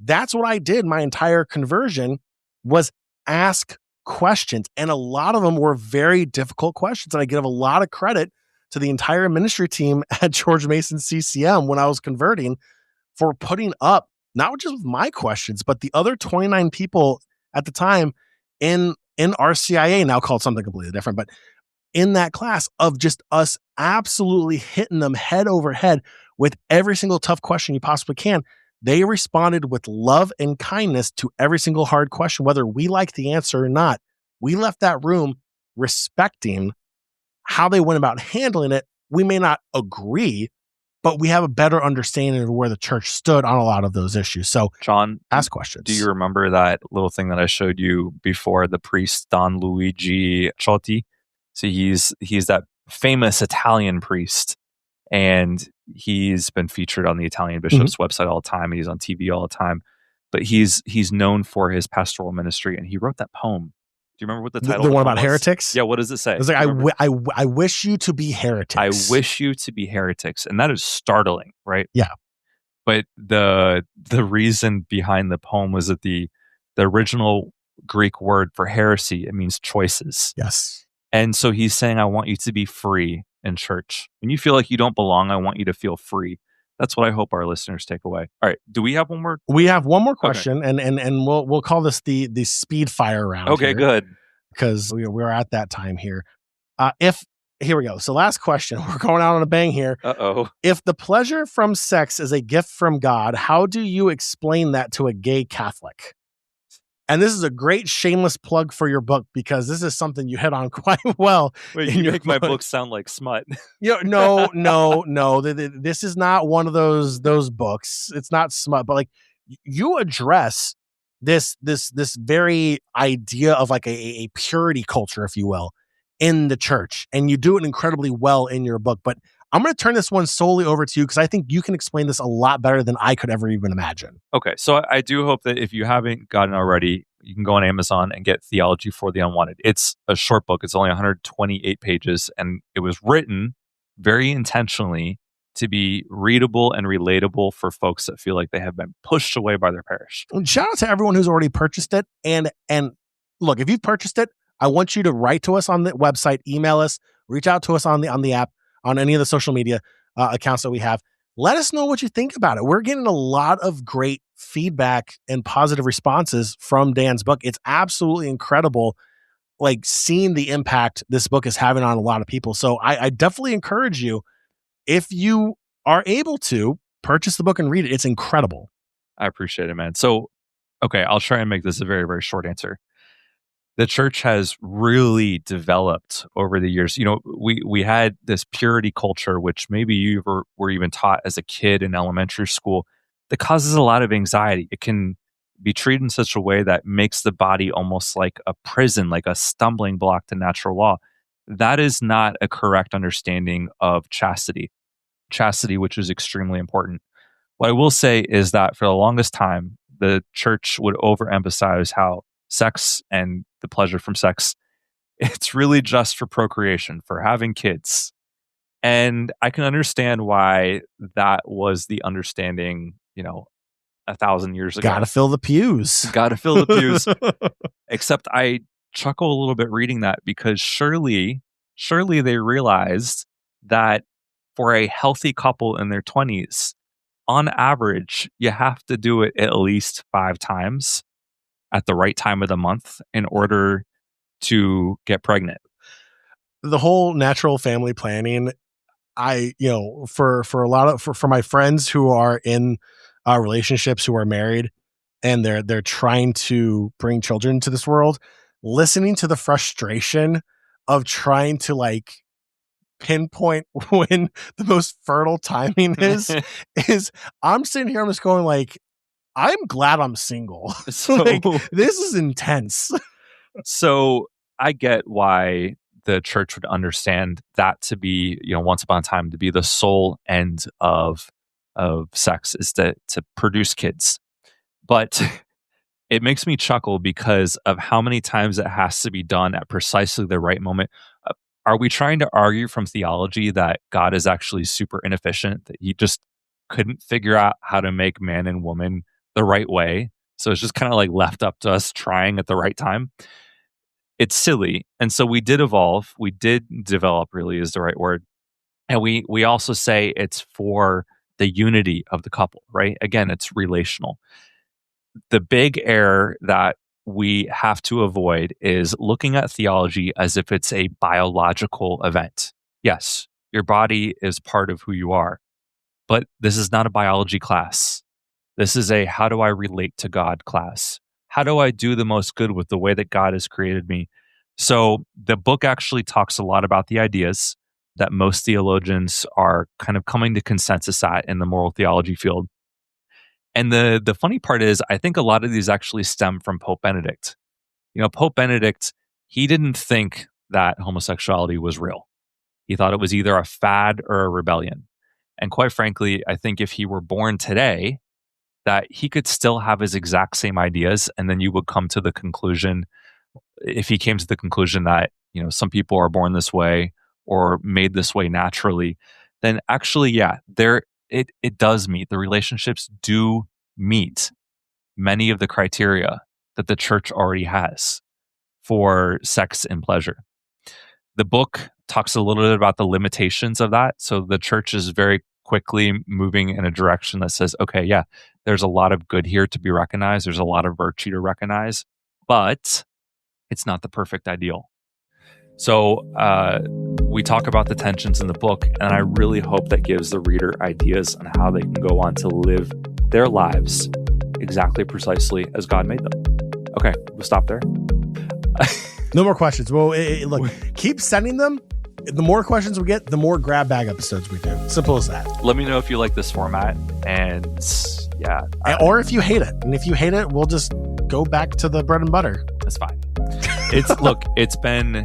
That's what I did. My entire conversion was ask questions. And a lot of them were very difficult questions. And I give a lot of credit to the entire ministry team at George Mason CCM when I was converting for putting up not just with my questions, but the other 29 people at the time in RCIA, now called something completely different, but in that class, of just us absolutely hitting them head over head with every single tough question you possibly can. They responded with love and kindness to every single hard question, whether we liked the answer or not. We left that room respecting how they went about handling it. We may not agree, but we have a better understanding of where the church stood on a lot of those issues. So, John, ask questions. Do you remember that little thing that I showed you before, the priest Don Luigi Ciotti? So he's that famous Italian priest, and he's been featured on the Italian bishop's website all the time, and he's on TV all the time. But he's known for his pastoral ministry, and he wrote that poem. Do you remember what the title? The one about was? heretics? Yeah. What does it say? It's like, I wish you to be heretics. I wish you to be heretics, and that is startling, right? Yeah. But the reason behind the poem was that the original Greek word for heresy, it means choices. Yes. And so he's saying, I want you to be free in church. When you feel like you don't belong, I want you to feel free. That's what I hope our listeners take away. All right. Do we have one more? We have one more question, okay. and we'll call this the speed fire round. Okay, good. Because we're at that time here. Here we go. So last question. We're going out on a bang here. Uh-oh. If the pleasure from sex is a gift from God, how do you explain that to a gay Catholic? And this is a great shameless plug for your book, because this is something you hit on quite well. Wait, you make my book sound like smut. No. This is not one of those books. It's not smut, but like, you address this very idea of like a purity culture, if you will, in the church, and you do it incredibly well in your book. But I'm going to turn this one solely over to you, because I think you can explain this a lot better than I could ever even imagine. Okay, so I do hope that if you haven't gotten already, you can go on Amazon and get Theology for the Unwanted. It's a short book. It's only 128 pages, and it was written very intentionally to be readable and relatable for folks that feel like they have been pushed away by their parish. And shout out to everyone who's already purchased it. And look, if you've purchased it, I want you to write to us on the website, email us, reach out to us on the app, on any of the social media accounts that we have. Let us know what you think about it. We're getting a lot of great feedback and positive responses from Dan's book. It's absolutely incredible, like, seeing the impact this book is having on a lot of people. So I definitely encourage you, if you are able to, purchase the book and read it. It's incredible. I appreciate it, man. So, okay, I'll try and make this a very, very short answer. The church has really developed over the years. We had this purity culture, which maybe you were even taught as a kid in elementary school, that causes a lot of anxiety. It can be treated in such a way that makes the body almost like a prison, like a stumbling block to natural law. That is not a correct understanding of chastity, which is extremely important. What I will say is that for the longest time, the church would overemphasize how sex and the pleasure from sex, it's really just for procreation, for having kids. And I can understand why that was the understanding, 1,000 years ago. Gotta fill the pews. Except I chuckle a little bit reading that, because surely they realized that for a healthy couple in their 20s, on average, you have to do it at least 5 times at the right time of the month in order to get pregnant. The whole natural family planning, for a lot of for my friends who are in relationships, who are married, and they're trying to bring children into this world, listening to the frustration of trying to like pinpoint when the most fertile timing is I'm sitting here, I'm just going like, I'm glad I'm single. So like, this is intense. So I get why the church would understand that to be, once upon a time, to be the sole end of sex is to produce kids. But it makes me chuckle because of how many times it has to be done at precisely the right moment. Are we trying to argue from theology that God is actually super inefficient, that he just couldn't figure out how to make man and woman the right way? So it's just kind of like left up to us trying at the right time. It's silly. And so we did evolve. We did develop, really is the right word. And we also say it's for the unity of the couple, right? Again, it's relational. The big error that we have to avoid is looking at theology as if it's a biological event. Yes, your body is part of who you are, but this is not a biology class. This is a how do I relate to God class. How do I do the most good with the way that God has created me? So the book actually talks a lot about the ideas that most theologians are kind of coming to consensus at in the moral theology field. And the funny part is, I think a lot of these actually stem from Pope Benedict. Pope Benedict, he didn't think that homosexuality was real. He thought it was either a fad or a rebellion. And quite frankly, I think if he were born today, that he could still have his exact same ideas, and then you would come to the conclusion, if he came to the conclusion that, some people are born this way or made this way naturally, then actually, yeah, it does meet. The relationships do meet many of the criteria that the church already has for sex and pleasure. The book talks a little bit about the limitations of that. So the church is very quickly moving in a direction that says, okay, yeah, there's a lot of good here to be recognized. There's a lot of virtue to recognize, but it's not the perfect ideal. So we talk about the tensions in the book, and I really hope that gives the reader ideas on how they can go on to live their lives exactly precisely as God made them. Okay, we'll stop there. No more questions. Well, look, keep sending them. The more questions we get, the more grab bag episodes we do. Simple as that. Let me know if you like this format, and yeah. Or if you hate it. And if you hate it, we'll just go back to the bread and butter. That's fine. It's been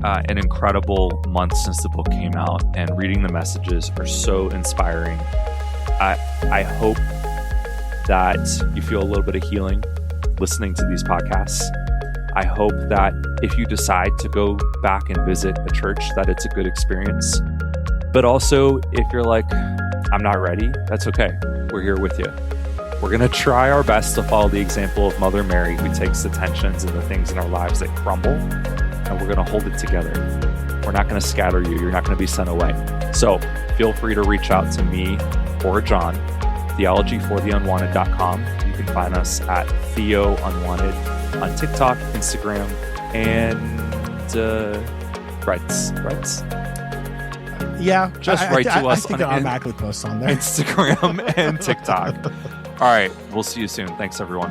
an incredible month since the book came out, and reading the messages are so inspiring. I hope that you feel a little bit of healing listening to these podcasts. I hope that if you decide to go back and visit a church, that it's a good experience. But also, if you're like, I'm not ready, that's okay. We're here with you. We're going to try our best to follow the example of Mother Mary, who takes the tensions and the things in our lives that crumble, and we're going to hold it together. We're not going to scatter you. You're not going to be sent away. So feel free to reach out to me or John, theologyfortheunwanted.com. You can find us at TheoUnwanted on TikTok, Instagram, and Threads. Yeah. Just write to us I think on it automatically posts on there. Instagram and TikTok. All right. We'll see you soon. Thanks, everyone.